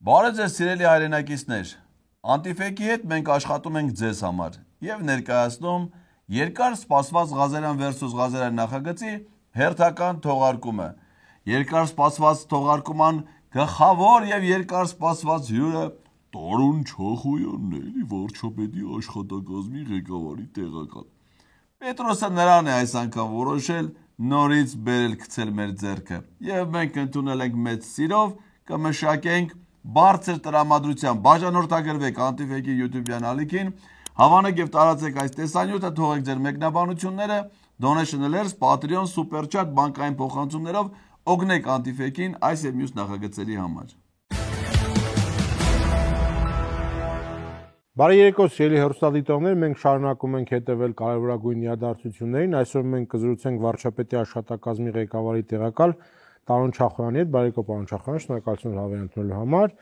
Բարև ձեզ սիրելի հայրենակիցներ, Անտիֆեկի հետ մենք աշխատում ենք ձեզ համար և ներկայացնում երկար սպասված Ղազարյան vs. Ղազարյան նախագծի հերթական թողարկումը։ Երկար սպասված թողարկման գլխավոր և երկար սպասված հյուրը Տարոն Չախոյանն է, էլի վարչապետի աշխատակազմի ղեկավարի տեղակալ։ Պետրոսը նրան է այս անգամ որոշել նորից բերել գցել մեր ձեռքը և մենք ընդունել ենք մեծ սիրով կմշակենք բարձր տրամադրությամբ բաժանորդագրվեք Անտիֆեկի YouTube-յան ալիքին, հավանեք և տարածեք այս տեսանյութը, թողեք ձեր մեկնաբանությունները, Donation Alerts, Patreon, Super Chat, բանկային փոխանցումներով օգնեք Անտիֆեկին այս և մյուս նախագծերի համար։ Բարի երեկո սիրելի հեռուստադիտողներ, մենք շարունակում ենք հետևել կարևորագույն իրադարձություններին։ Այսօր մենք կզրուցենք վարչապետի աշխատակազմի ղեկավարի տեղակալ Տարոն Չախոյանի հետ։ Բարի երեկո, պարոն Չախոյան, շնորհակալություն հավեր ընդունելու համար։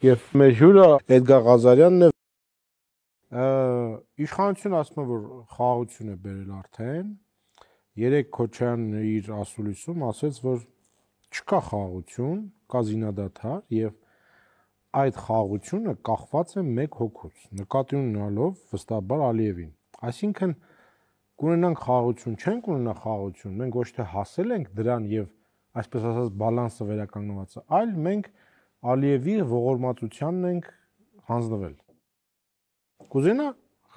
Եվ մեր հյուրը Էդգար Ղազարյանն է։ Իշխանությունը ասում է, որ խաղաղություն է բերել արդեն։ Երեք Քոչարյանն իր ասուլիսում ասաց, որ չկա խաղաղություն, կա զինադադար եւ այդ խաղաղությունը կախված է մեկ հոգուց, նկատի ունենալով վստահաբար Ալիևին։ Այսինքն կունենանք խաղաղություն, չենք ունենա խաղաղություն, մենք ոչ թե հասել ենք դրան եւ այսպես ասած բալանսը վերականգնված է, այլ մենք Ալիևի ողորմածությանն ենք հանձնվել։ Կուզենա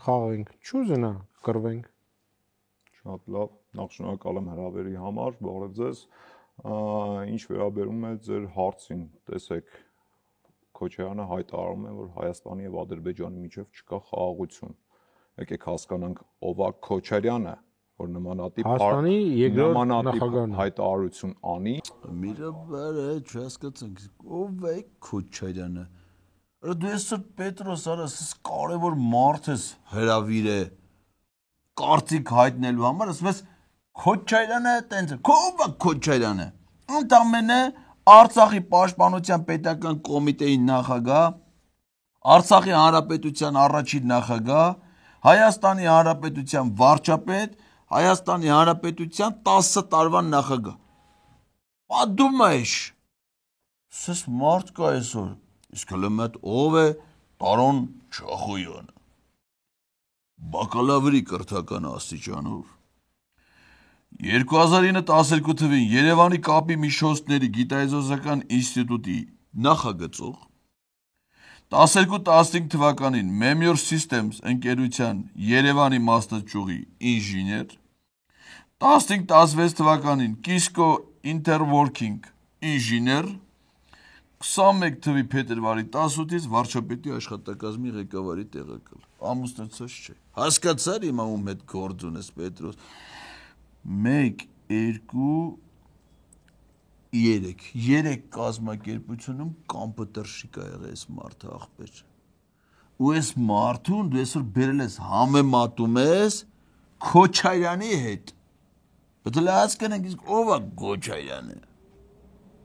խաղենք, չուզենա կռվենք։ Շատ լավ, նախ շնորհակալ եմ հրավերի համար, բարև ձեզ։ Ինչ վերաբերում է ձեր հարցին, տեսեք Քոչարյանը հայտարարում է, որ Հայաստանի եւ Ադրբեջանի միջև չկա խաղաղություն։ Եկեք հասկանանք ով է Քոչարյանը, որ նմանատիպ հայտարարություն անի։ Միրը բարը չհասկացանք, ով է Քոչարյանը։ Դու այսօր Պետրոս արա, ես կարևոր մարդ ես հրավիր է կարծիք հայտնելու համար, ասում ես Քոչարյանը տենց է, ով է Քոչարյանը։ Ընդամենը Արցախի պաշտպանության պետական կոմիտեի նախագահ, Արցախի հանրապետության առաջին նախագահ, Հայաստանի հանրապետության վարչապետ, Հայաստանի հանրապետության 10 տարվա նախագահ։ Պատում ես։ Սես մարդ կա այսօր։ Իսկ հələ մետ ով է Տարոն Չախոյանը։ Բակալավրի կրթական աստիճանով 2009-12 թվին Երևանի կապի միջոցների գիտահետազոտական ինստիտուտի նախագծող, 12-15 թվականին Memyor Systems ընկերության Երևանի մասնաճյուղի ինժեներ, 15-16 թվականին Kisco Interworking ինժեներ, 21 թվի փետրվարի 18-ից վարչապետի աշխատակազմի ղեկավարի տեղակալ։ Ամուսնացած չէ։ Հասկացար հիմա ում հետ գործ ունես Պետրոս։ 1, 2, 3 կազմակերպությունում կոմպյուտերշիկ ա եղել այս մարդը ախպեր։ Ու այս մարդուն դու այսօր բերել ես համեմատում ես Քոչարյանի հետ։ Պետք է հասկանանք իսկ ով է Քոչարյանը,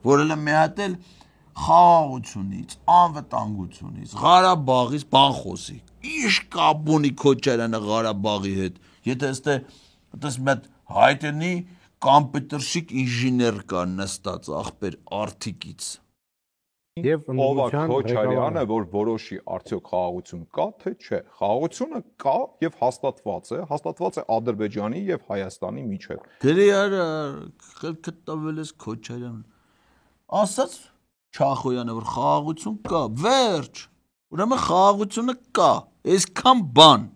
որ էլ մի հատ էլ խաղաղությունից, անվտանգությունից, Ղարաբաղից բան խոսի։ Ինչ կապ ունի Քոչարյանը Ղարաբաղի հետ։ Եթե այստեղ մեծ հայտնի կոմպյուտերշիկ ինժեներ կա նստած ախպեր արթիկից։ Եվ ով է Քոչարյանը, որ որոշի արդյոք խաղաղություն կա, թե չէ։ Խաղաղությունը կա եւ հաստատված է Ադրբեջանի եւ Հայաստանի միջեւ։ Գրի արա, խելքը տվել ես Քոչարյան։ Ասաց Չախոյանը, որ խաղաղություն կա, վերջ։ Ուրեմն խաղաղությունը կա, այսքան բան։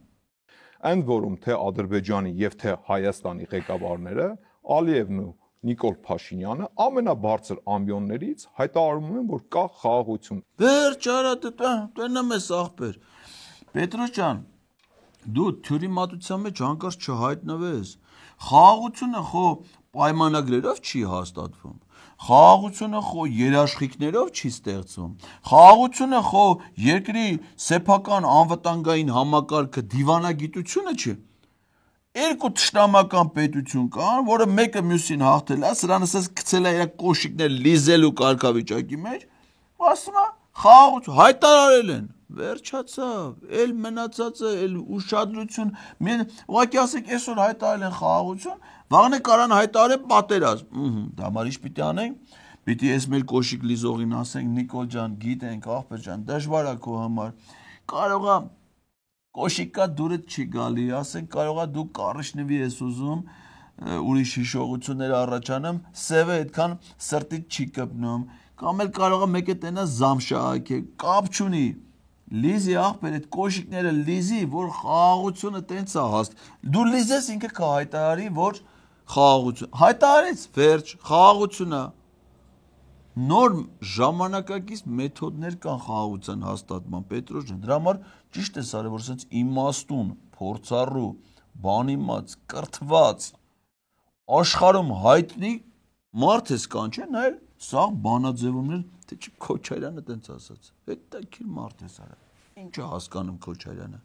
Ընդ որում թե Ադրբեջանի եւ թե Հայաստանի ղեկավարները Ալիևն ու Նիկոլ Փաշինյանը ամենաբարձր ամբիոններից հայտարարում են, որ կա խաղաղություն։ Վերջ արա տենամ ես ախպեր։ Պետրոս ջան, դու թյուրի մատության մեջ հանկարծ չհայտնվես։ Խաղաղությունը խո պայմանագրերով չի հաստատվում։ Խաղաղությունը խո երաշխիքներով չի ստեղծվում։ Խաղաղությունը խո երկրի սեփական անվտանգային համակարգը դիվանագիտությունը չէ։ Երկու թշնամական պետություն կան, որը մեկը մյուսին հաղթել է, սրան ասես գցել է իր կոշիկներ լիզելու կարգավիճակի մեջ, ասում է խաղաղություն հայտարարել են։ Վերջացավ, էլ մնացածը, էլ ուշադրություն, ուղղակի ասեք այսօր հայտարարել են խաղաղություն, վաղն է կարան հայտարարել պատերազմ։ Դա համար ինչ պիտի անենք։ Պիտի ես մեր կոշիկ լիզողին ասենք Նիկոլ ջան, գիտենք, ախպեր ջան, դժվար է քո համար։ Կարողա կոշիկա դուրդ չի գալի, ասենք կարողա դու կարիշնվի ես ուզում, ուրիշ հիշողություններ առաջանում, սևը այդքան սրտից չի կպնում, կամ էլ կարողա մեկը տենա զամշահակ է, կապ չունի։ Լիզի ախպեր, այդ կոշիկները լիզի, որ խաղաղությունը տենց է հաստ։ Դու լիզես ինքը կհայտարարի, որ խաղաղություն։ Հայտարարեց, վերջ, խաղաղությունն է։ Նոր ժամանակակից մեթոդներ կան խաղաղության հաստատման, Պետրոս ջան, դրա համար ճիշտ է սարը, որ ասենց իմաստուն, փորձառու, բանիմաց, կրթված, աշխարհում հայտնի մարդ ես կանչեն, այլ սա բանաձևումներ, թե չի Քոչարյանը տենց ասաց, հետաքրքիր մարդ է սարը, ինչ է հասկանում Քոչարյանը։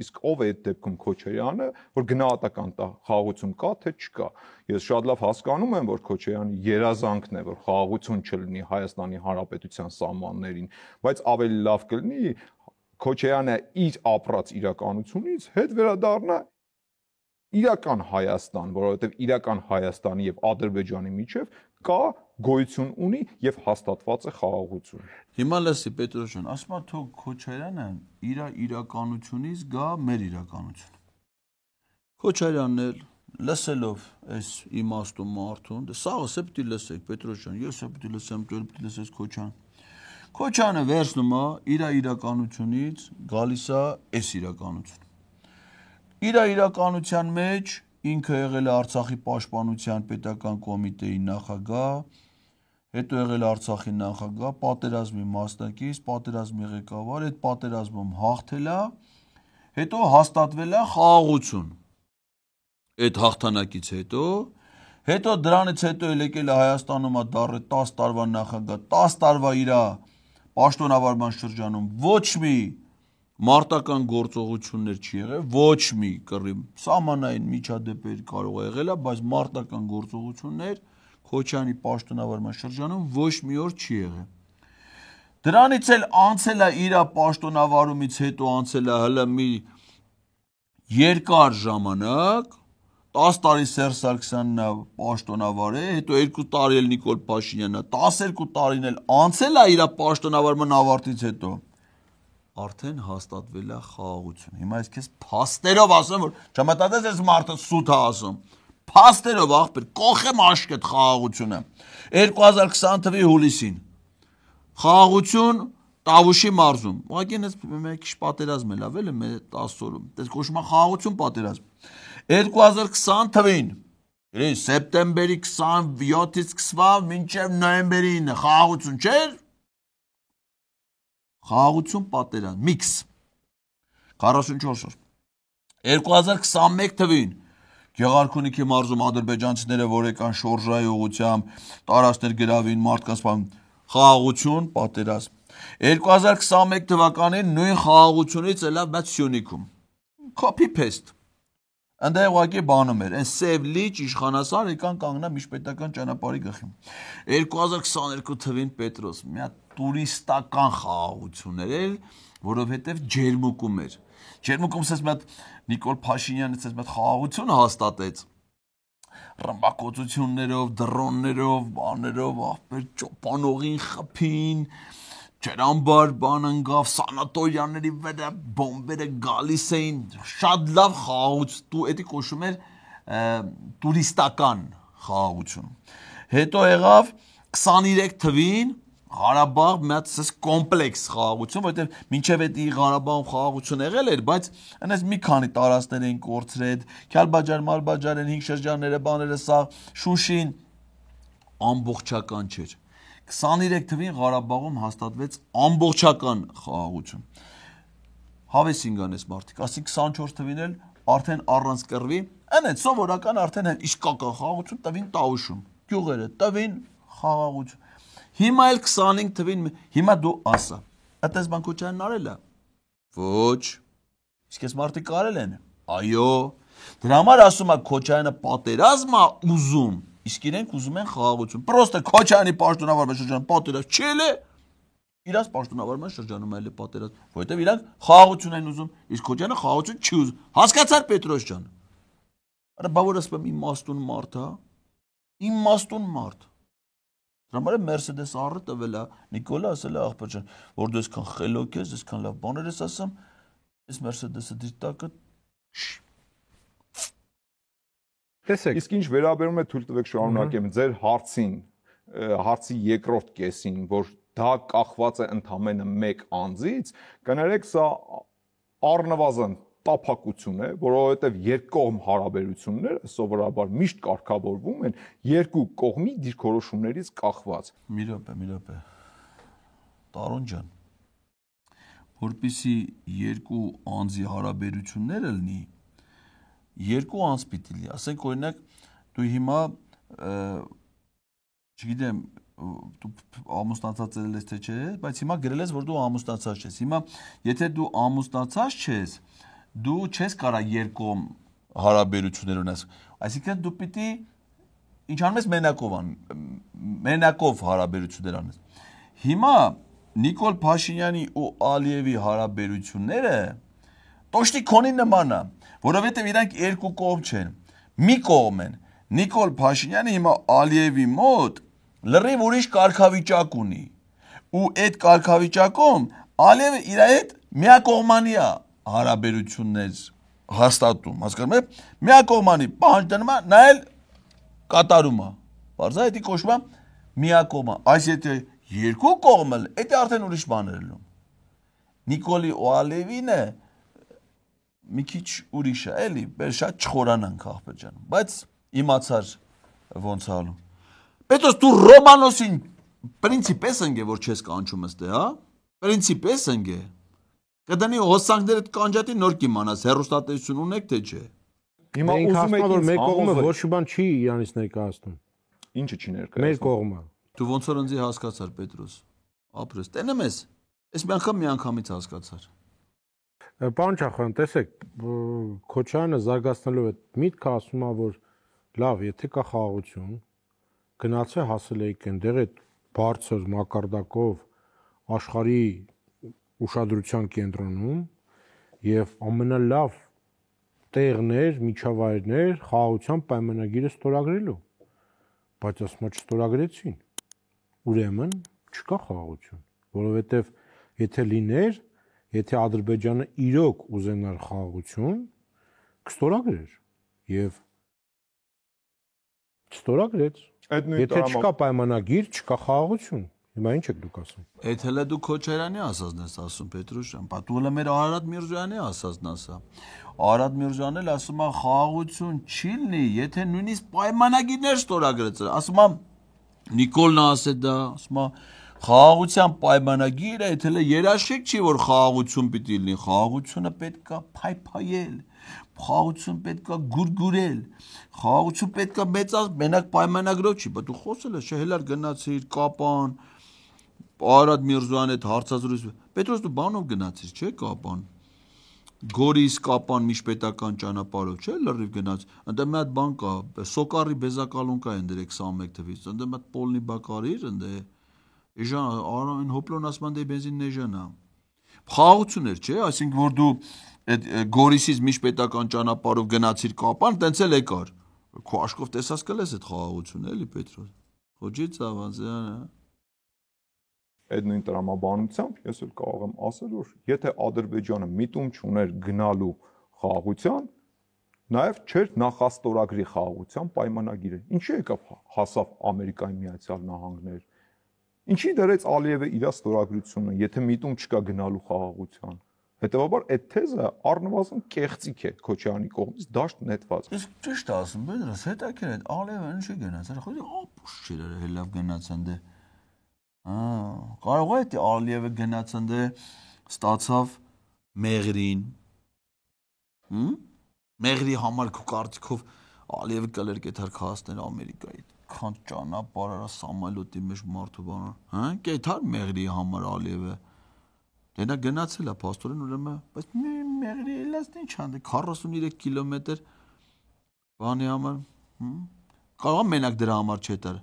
Իսկ ով է այդ դեպքում Քոչարյանը, որ գնահատական տա խաղաղություն կա թե չկա։ Ես շատ լավ հասկանում եմ, որ Քոչարյանի երազանքն է, որ խաղաղություն չլինի Հայաստանի Հանրապետության սահմաններին, բայց ավելի լավ կլինի Քոչարյանը իր ապրած իրականությունից հետ վերադառնա իրական Հայաստան, որովհետև իրական Հայաստանի եւ Ադրբեջանի միջև կա գոյություն ունի եւ հաստատված է խաղաղություն։ Հիմա լսի Պետրոս ջան, ասում եմ թող Քոչարյանը իր իրականությունից գա մեր իրականություն։ Քոչարյանն էլ լսելով այս իմաստու մարդուն, դե սաղս է պիտի լսեք Պետրոս ջան, ես է պիտի լսեմ, դու պիտի լսես Քոչան։ Քոչյանը վերցնում է իր իրականությունից գալիս է այս իրականություն։ Իր իրականության մեջ ինքը եղել է Արցախի պաշտպանության պետական կոմիտեի նախագահ, հետո եղել է Արցախի նախագահ, պատերազմի մասնակից, պատերազմի ղեկավար, այդ պատերազմում հաղթել է, հետո հաստատվել է խաղաղություն։ Այդ հաղթանակից հետո դրանից հետո եկել է Հայաստանում է դառը 10 տարվա նախագահ, 10 տարվա իր պաշտոնավարման շրջանում ոչ մի մարտական գործողություններ չի եղել, ոչ մի կռիվ, սահմանային միջադեպեր կարող է եղել, բայց մարտական գործողություններ Քոչյանի պաշտոնավարման շրջանում ոչ մի օր չի եղել։ Դրանից էլ անցել է իր պաշտոնավարումից հետո անցել է հələ մի երկար ժամանակ, 10 տարի Սերժ Սարգսյանն է պաշտոնավար է, հետո 2 տարի էլ Նիկոլ Փաշինյանն է, 12 տարին էլ անցել է իր պաշտոնավարման ավարտից հետո։ Արդեն հաստատվել է խաղաղություն։ Հիմա ես քեզ փաստերով ասեմ, որ չմտածես ես մարդը սուտ է ասում։ Փաստերով ախպեր, կողեմ աշկետ խաղաղությունը։ 2020 թվականի հուլիսին խաղաղություն Տավուշի մարզում։ Ուղղակի այնպես մի քիչ պատերազմ էլ ավել է մեր 10 օրում։ Դες կոչվում է խաղաղություն պատերազմ։ 2020 թվականին սեպտեմբերի 27-ից սկսավ մինչև նոյեմբերի 9 խաղաղություն չէր։ Խաղաղություն պատերազմ միքս 44 օր 2021 թվականին Գեղարքունիքի մարզում ադրբեջանցիները որ եկան շորժայի ուղղությամբ տարածքներ գրավին մարդկանց խաղաղություն պատերազմ 2021 թվականին նույն խաղաղությունից ելավ բայց Սյունիքում copy paste Անդե ուղղակի բանում էր, այն սև լիճ իշխանասար եկան կանգնա միջպետական ճանապարհի գլխին։ 2022 թվին Պետրոս մի հատ տուրիստական խաղաղություն էր, որովհետև ջերմուկում էր։ Ջերմուկում ասես մի հատ Նիկոլ Փաշինյանը ասես մի հատ խաղաղություն հաստատեց։ Ռմբակոծություններով, դրոններով, բաներով, ախպեր ճոպանողին խփին Ջերամբար բան ընկավ, սանատորիաների վրա բոմբերը գալիս էին, շատ լավ խաղաղություն, էդի կոչվում էր տուրիստական խաղաղություն։ Հետո եղավ 23 թվին Ղարաբաղ մի հատ կոմպլեքս խաղաղություն, որովհետև մինչև էդի Ղարաբաղում խաղաղություն եղել էր, բայց այնպես մի քանի տարածքներ էին կորցրել, Քյալբաջար, Մալբաջարեն, 5 շրջանները, բաները սա Շուշին ամբողջական չէր։ 23 թվին Ղարաբաղում հաստատվեց ամբողջական խաղաղություն։ Հավեսին գանես մարդիկ, ասի 24 թվին էլ արդեն առանց կռվի, այն սովորական արդեն իսկական խաղաղություն տվին Տավուշում, գյուղերը տվին խաղաղություն։ Հիմա էլ 25 թվին, հիմա դու ասա, այդպես բան Քոչարյանն արել է։ Ոչ։ Իսկ այս մարդիկ արել են։ Այո։ Դրա համար ասում է Քոչարյանը պատերազմ է ուզում։ Իսկ իրենք ուզում են խաղաղություն։ Պրոստը Քոչարյանի պաշտոնավարման շրջանում պատերազմ չի էլ է։ Իրաց պաշտոնավարման շրջանում էլ է պատերազմ, որովհետև իրանք խաղաղություն են ուզում, իսկ Քոչարյանը խաղաղություն չի ուզում։ Հասկացար Պետրոս ջան։ Արա բա որ ասում եմ իմաստուն մարդ, հա։ Իմաստուն մարդ։ Դրա համար Mercedes առը տվել է, Նիկոլը ասել է աղբեր ջան, որ դու այսքան խելոք ես, այսքան լավ բաներ ես ասում, այս Mercedes-ը դիտակը Տեսեք, Իսկ ինչ վերաբերում է թույլ տվեք շարունակեմ ձեր հարցի երկրորդ կեսին, որ դա կախված է ընդամենը մեկ անձից, կներեք սա առնվազն տափակություն է, որովհետև երկկողմ հարաբերությունները սովորաբար միշտ կարգավորվում են երկու կողմի դիրքորոշումներից կախված։ մի րոպե։ Տարոն ջան, որպեսզի երկու անձի հարաբերությունները լինի, երկու անձ պիտի լինի, ասենք օրինակ դու հիմա չգիտեմ դու ամուսնացած ես թե չէ, բայց հիմա գրել ես որ դու ամուսնացած ես։ Հիմա եթե դու ամուսնացած ես, դու չես կարա երկու հարաբերություններ ունես։ Այսինքն դու պիտի ինչ անում ես մենակով հարաբերություններ անես։ Հիմա Նիկոլ Փաշինյանի ու Ալիևի հարաբերությունները տոշտի քոնի նման է, որովհետև իրանք երկու կողմ չեն։ Մի կողմ են։ Նիկոլ Փաշինյանը հիմա Ալիևի մոտ լրիվ ուրիշ կարգավիճակ ունի։ Ու այդ կարգավիճակում Ալիևը իր հետ միակողմանի է հարաբերություններ հաստատում, հասկանում եք։ Միակողմանի պահանջ դնում է, նա էլ կատարում է։ Բարձր է, դա կոչվում է միակողմա։ Այս եթե երկու կողմը, դա արդեն ուրիշ բաներ են լինում։ Նիկոլի ու Ալիևին է մի քիչ ուրիշ է, էլի, բեր շատ չխորանանք ախպեր ջան, բայց իմացար ոնց է ալու։ Պետոս դու Ռոմանոսին պրինցիպ ես ընկե, որ չես կանչում ըստե, հա։ Պրինցիպ ես ընկե։ Կդնի հոսանքները կանջատի նոր կիմանաս, հեռուստատեսություն ունեք թե չէ։ Հիմա ուզում եք որ մեկ կողմը ոչ մի բան չի իրանից ներկայացնում։ ինչը չի ներկայացնում։ Մեր կողմը։ Դու ոնց որ ինձ հասկացար Պետրոս։ Ապրես, տենեմ ես։ Այս մի անգամից հասկացար։ Պարոն Չախոյան, տեսեք, Քոչարյանը զարգացնելով այդ միտքը ասում է, որ լավ, եթե կա խաղաղություն, գնացե հասել եք այնտեղ այդ բարձր մակարդակով աշխարհի ուշադրության կենտրոնում եւ ամենալավ տեղներ, միջավայրներ խաղաղության պայմանագիրը ստորագրելու, բայց ասում է չստորագրեցին։ Ուրեմն չկա խաղաղություն, որովհետեւ եթե լիներ, եթե Ադրբեջանը իրոք ուզենար խաղաղություն, կստորագրեր եւ չստորագրեց։ Եթե չկա պայմանագիր, չկա խաղաղություն։ Հիմա ինչ եք դուք ասում։ Այդ հələ դու Քոչարյանի ասածն ես ասում Պետրոս ջան, պատուղը մեր Արարատ Միրզոյանի ասածն ասա։ Արարատ Միրզոյանն էլ ասում է խաղաղություն չի լինի, եթե նույնիսկ պայմանագիրներ ստորագրեց։ Ասում է Նիկոլն ասել դա, ասում է խաղաղության պայմանագիրը այդ հələ երաշխիք չի որ խաղաղություն պիտի լինի, խաղաղությունը պետք է փայփայել, խաղաղություն պետք է գուրգուրել, խաղաղություն պետք է մեծած մենակ պայմանագրով չի, բայց դու խոսել ես, հելար գնացիր, կապան, Արարատ Միրզոյանի հետ հարցազրույց, Պետրոս դու բանով գնացիր, չէ՞ կապան։ Գորիս կապան միջպետական ճանապարհով, չէ՞ լրիվ գնաց։ Ընդ մի հատ բան կա, Սոկարի բեզակալուն կա ընդ 21 թվից, ընդ մի հատ պոլնի բակարիր, ընդ Էժան, այն հոպլոն ասման դե բենզին նեժանա։ Խաղաղություն էր, չէ՞, այսինքն որ դու այդ Գորիսից միջպետական ճանապարհով գնացիր կապան, տենց էլ եկար։ Քո աշխով տեսած կլես այդ խաղաղությունը, էլի Պետրոս։ Խոջի ծավանձյանը։ Այդ նույն տրամաբանությամբ ես էլ կարող եմ ասել, որ եթե Ադրբեջանը միտում չուներ գնալու խաղաղության, նաև չէր նախաստորագրի խաղաղության պայմանագիրը։ Ինչու եկավ հասավ Ամերիկայի Միացյալ Նահանգներ։ Ինչի դրեց Ալիևը իր ստորագրությունը, եթե միտում չկա գնալու խաղաղության։ Հետևաբար այդ թեզը առնվազն կեղծիք է Քոչարյանի կողմից դաշտ նետված։ Իսկ ճիշտ ասում, Պետրոս, հետաքրքիր է, Ալիևը ինչի գնաց, խոսի ապուշ չի դեր լավ գնաց ընդ։ Կարող է դա Ալիևը գնաց ընդ ստացավ Մեղրին։ Մեղրի համար քո կարծիքով Ալիևը կլեր կեթար քասներ Ամերիկայի։ Քան ճանապարհ արա Սամալյոտի մեջ մարդու բանը, հա, կեթար Մեղրի համար Ալիևը։ Դե նա գնացել է փաստորեն ուրեմն, բայց Մեղրի էլաս ինչ անդե 43 կիլոմետր բանի համար, կարող է մենակ դրա համար չետար։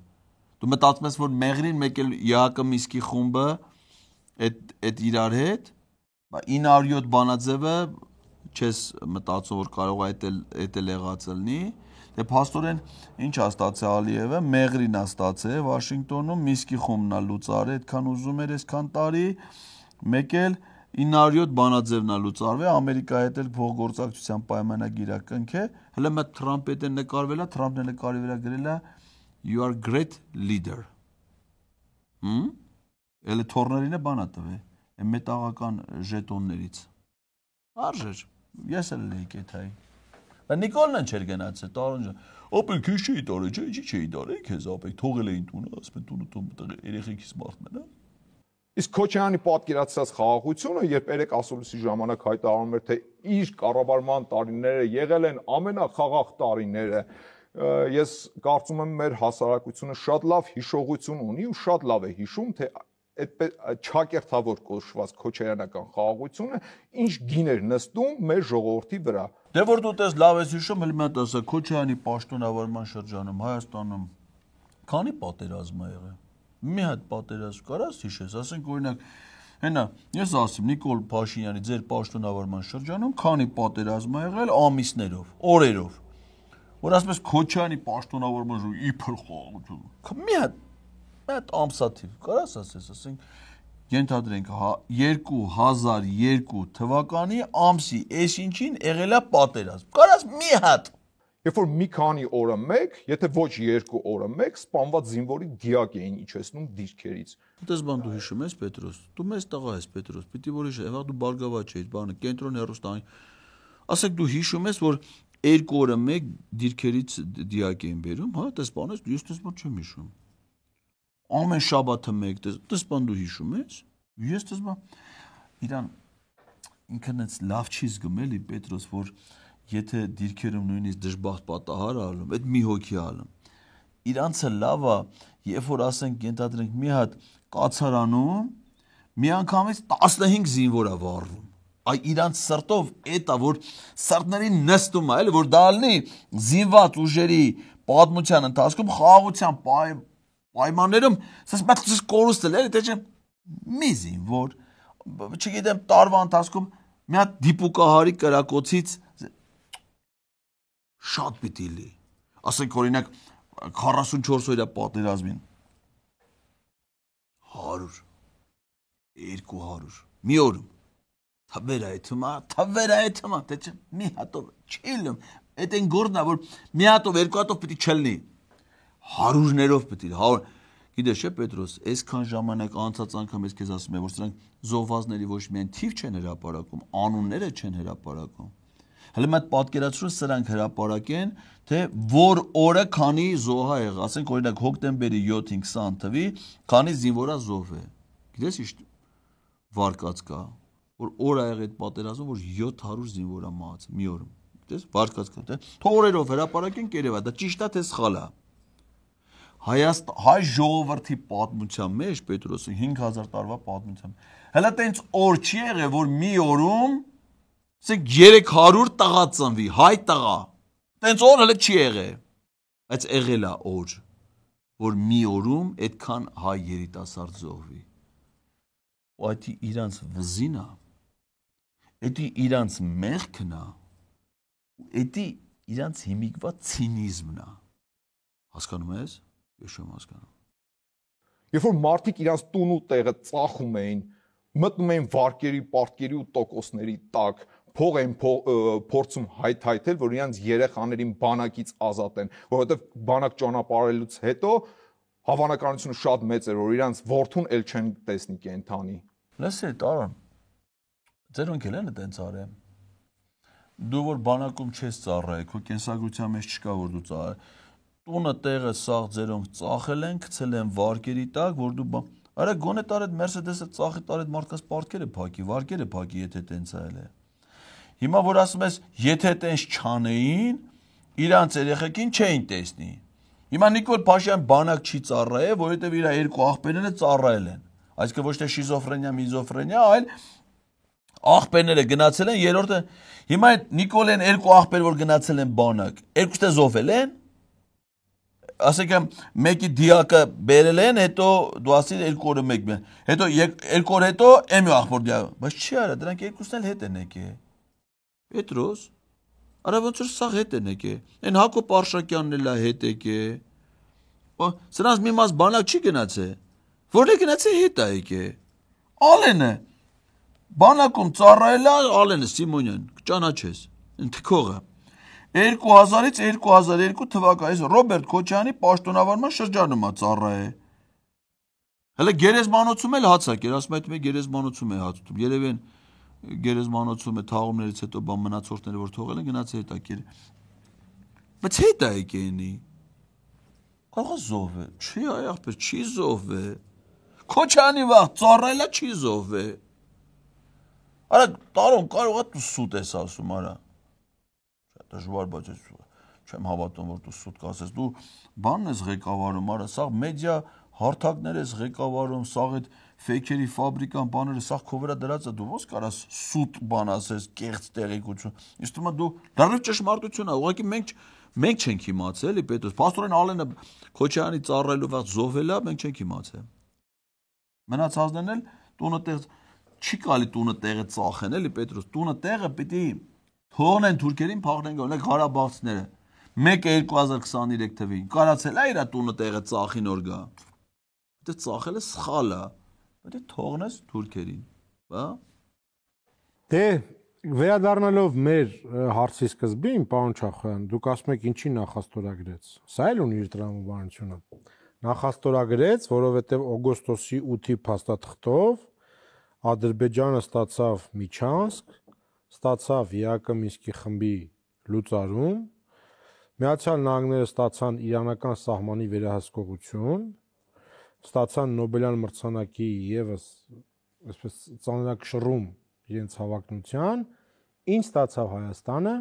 Դու մտածում ես որ Մեղրին մեկ էլ ԵԱԿ Միսկի խումբը այդ իրար հետ, 907 բանաձևը չես մտածում որ կարող է այդ էլ եղած լինի։ Դե փաստորեն ինչ ա ստացել Ալիևը, մեղրին ա ստացել Վաշինգտոնում, Միսկի խումբն ա լուծարել, այդքան ուզում էր այսքան տարի, մեկ էլ 907 բանաձևն ա լուծարվել, Ամերիկայի հետ էլ փոխգործակցության պայմանագիր ա կնքել, հələ մտ Թրամփի հետ նկարվել ա, Թրամփն էլ նկարի վրա գրել ա You are great leader։ Էլ թորներին է բան ա տվել, այն մետաղական ժետոններից։ Արժեր, ես էլ էի կեթայի։ Բայց Նիկոլն չէր գնացել, տարոնջը։ Ապեք քեզ չի տարել, չէ, ինչի չի տարել, քեզ ապեք թողել էին տունը, ասում են տունը երեխեքից մարտն է, Իսկ Քոչարյանի պատկերացրած խաղաղությունը, երբ երեք ասուլիսի ժամանակ հայտարարում էր, թե իր կառավարման տարիները եղել են ամենախաղաղ տարիները, ես կարծում եմ մեր հասարակությունը շատ լավ հիշողություն ունի ու շատ լավ է հիշում, թե այդ չակերտավոր կոչված քոչարյանական խաղաղությունը ինչ գին էր նստում մեր ժողովրդի վրա։ Դե որ դու տես լավ ես հիշում, հենց մի հատ ասա Քոչարյանի պաշտոնավարման շրջանում Հայաստանում քանի պատերազմ ա եղել։ Մի հատ պատերազմ կարաս հիշես, ասենք օրինակ, հենա, ես ասեմ Նիկոլ Փաշինյանի ձեր պաշտոնավարման շրջանում քանի պատերազմ ա եղել ամիսներով, օրերով։ Որ ասես Քոչարյանի պաշտոնավարման շրջանում իբր խաղաղություն։ Մի հատ ամսաթիվ կարաս ասես, ասենք ենթադրենք 2002 թվականի ամսի այսինչին եղել է պատերազմ։ Կարաս մի հատ Երբ որ մի քանի օրը մեկ, եթե ոչ 2 օրը մեկ, սպանված զինվորի դիակ էին իջեցնում դիրքերից։ Դες բան դու հիշում ես Պետրոս, դու մեծ տղա ես Պետրոս, պիտի որ հիշես, evա դու բարգավաճ ես, բանը կենտրոն հեռուստային։ Ասեք դու հիշում ես, որ 2 օրը մեկ դիրքերից դիակ էին բերում, հա, դες բանես, ես դες բան չեմ հիշում։ Ամեն շաբաթը մեկ, դες բան դու հիշում ես։ Ես դες բան իրան ինքն էս լավ չի զգում էլի Պետրոս, որ եթե դիրքերում նույնիսկ դժբախտ պատահար ալում, այդ մի հոգի ալում։ Իրանցը լավ է, երբ որ ասենք ենթադրենք մի հատ կացարանում միանգամից 15 զինվոր է վառվում։ Այ իրանց սրտով էտա որ սրտներին նստում է, էլի որ դա ալնի զինված ուժերի պատմության ընթացքում խաղաղության պայմաններում սա կորուստել էլի, թե չէ մի զինվոր, չգիտեմ տարվա ընթացքում մի հատ դիպուկահարի կրակոցից շատ պիտի լի։ Ասենք օրինակ 44 օրյա պատերազմին 100 200 մի օրում թվերայթումա թե չէ մի հատով չիլում այդ են գործնա որ մի հատով երկու հատով պիտի չլնի 100-ներով պիտի 100 գիտես չէ Պետրոս այսքան ժամանակ անցած անգամ ես քեզ ասում եմ որ սրանք զոհվածների ոչ միայն թիվ չեն հրապարակում անունները չեն հրապարակում Հələ մատ պատկերացրու սրանք հրապարակեն, թե որ օրը քանի զոհ ա եղել, ասենք օրինակ հոկտեմբերի 7-ին 20 թվի, քանի զինվորա զոհվել։ Գիտես ինչ վարկած կա, որ օր ա եղել այդ պատերազմում, որ 700 զինվորա մահացել մի օրում։ Գիտես վարկած կա, թե թողերով հրապարակեն կերևա, դա ճիշտ է թե սխալ է։ Հայ ժողովրդի պատմության մեջ Պետրոսը 5000 տարվա պատմության։ Հələ տենց օր չի եղել, որ մի օրում Ասենք 300 տղա ծնվի, հայ տղա, տենց օր հələ չի եղել, բայց եղել է օր, որ մի օրում այդքան հայ երիտասարդ զոհվի, ու այդ իրանց վզին է, այդ իրանց մեղքն է, այդ իրանց հիմիկված ցինիզմն է, հասկանում ես, ես չեմ հասկանում, Երբ որ մարդիկ իրանց տուն ու տեղը ծախում էին, մտնում էին վարկերի, պարտքերի ու տոկոսների տակ, փող են փորձում հայթայթել, որ իրանց երեխաներին բանակից ազատեն, որովհետև բանակ ճանապարհելուց հետո հավանականությունը շատ մեծ էր, որ իրանց որդուն էլ չեն տեսնի կենթանի։ Լսի, Տարան, ձերոնք էլ են այդպես արել։ Դու որ բանակում չես ծառայել, քո կենսագրության մեջ չկա որ դու ծառայել։ Տունը տեղը սաղ ձերոնք ծախել են, գցել են վարկերի տակ, որ դու Արա գոնե տար այդ Mercedes-ը ծախի տար այդ մարդկանց պարտքերը փակի, վարկերը փակի, եթե տենց այլ է։ Հիմա որ ասում ես, եթե տենց չանեին, իրանց երեխեքին չէին տեսնի։ Հիմա Նիկոլ Փաշյան բանակ չի ծառայել, որովհետև իր երկու աղբերները ծառայել են։ Այսինքն ոչ թե շիզոֆրենիա, միզոֆրենիա, այլ աղբերները գնացել են, երրորդը հիմա այդ Նիկոլեն երկու աղբեր որ գնացել են բանակ, երկուսը զոհվել են։ Ասենք մեկի դիակը բերել են, հետո դու ասիր երկու օրը մեկ բան։ Հետո երկու օր հետո եմի աղբոր դիակ, բայց չի արա, դրանք երկուսն էլ հետ են եկել։ Պետրոս, Արա ոնց որ սա հետ են եկե։ Այն Հակոբ Արշակյանն էլ է հետ եկե։ Սրանց մի մաս բանակ չի գնացե։ Որն է գնացե հետ է եկե։ Ալենը բանակում ծառայել է Ալենը Սիմոնյան, ճանաչես, ընթքողը։ 2000-ից 2002 թվականից Ռոբերտ Քոչյանի պաշտոնավարման շրջանում է ծառայել։ Հələ գերեզմանոցում էլ հաց է կեր, ասում այդ մեկ գերեզմանոցում է հաց ուտում։ Երևի են գերեզմանոցում է թաղումներից հետո բան մնացորդները որ թողել են գնաց հետ է կեր։ Բայց հետ է եկենի։ Կարող զոհվե։ Չի այ ախպեր, չի զոհվե։ Քոչյանի վաղ ծառայելա չի զոհվե։ Արա տարոն կարող է դու սուտ ես ասում, արա։ Դժվար բայց չեմ հավատում որ դու սուտ կասես։ Դու բանն ես ղեկավարում, արա, սա մեդիա հարթակներ ես ղեկավարում, սա այդ ֆեյքերի ֆաբրիկան բաները, սա քո վրա դրած է, դու ո՞նց կարաս սուտ բան ասես, կեղծ տեղեկություն։ Իսկ դու դու լրիվ ճշմարտություն է, ուղղակի մենք չենք իմացել, էլի պետոս։ Պաստորեն Ալենը Քոչյանի ծառայելու վաղ զոհվել է, մենք չենք իմացել։ Մնացածներն էլ տունը տեղ չի կարելի տունը տեղը ծախեն, էլի Պետրոս, տունը տեղը պիտի թողնեն թուրքերին փախնեն գոնե Ղարաբաղցիները 1-2023 թվին կարացել է իր տունը տեղը ծախի նոր գա։ Դե ծախելը սխալ է։ Պետք է թողնես թուրքերին, հա։ Դե վերադառնալով մեր հարցի սկզբին, պարոն Չախոյան, դուք ասում եք ինչի նախաստորագրեց։ Սա էլ ունի իր տրամաբանությունը։ Նախաստորագրեց, որովհետև օգոստոսի 8-ի փաստաթղթով Ադրբեջանը ստացավ Միչանսկ, ստացավ ԵԱԿ Մինսկի խմբի լուծարում, Միացյալ Նահանգները ստացան իրանական սահմանի վերահսկողություն, ստացան Նոբելյան մրցանակի եւս այսպես ծանրակշռում իրենց հավակնության, ինչ ստացավ Հայաստանը։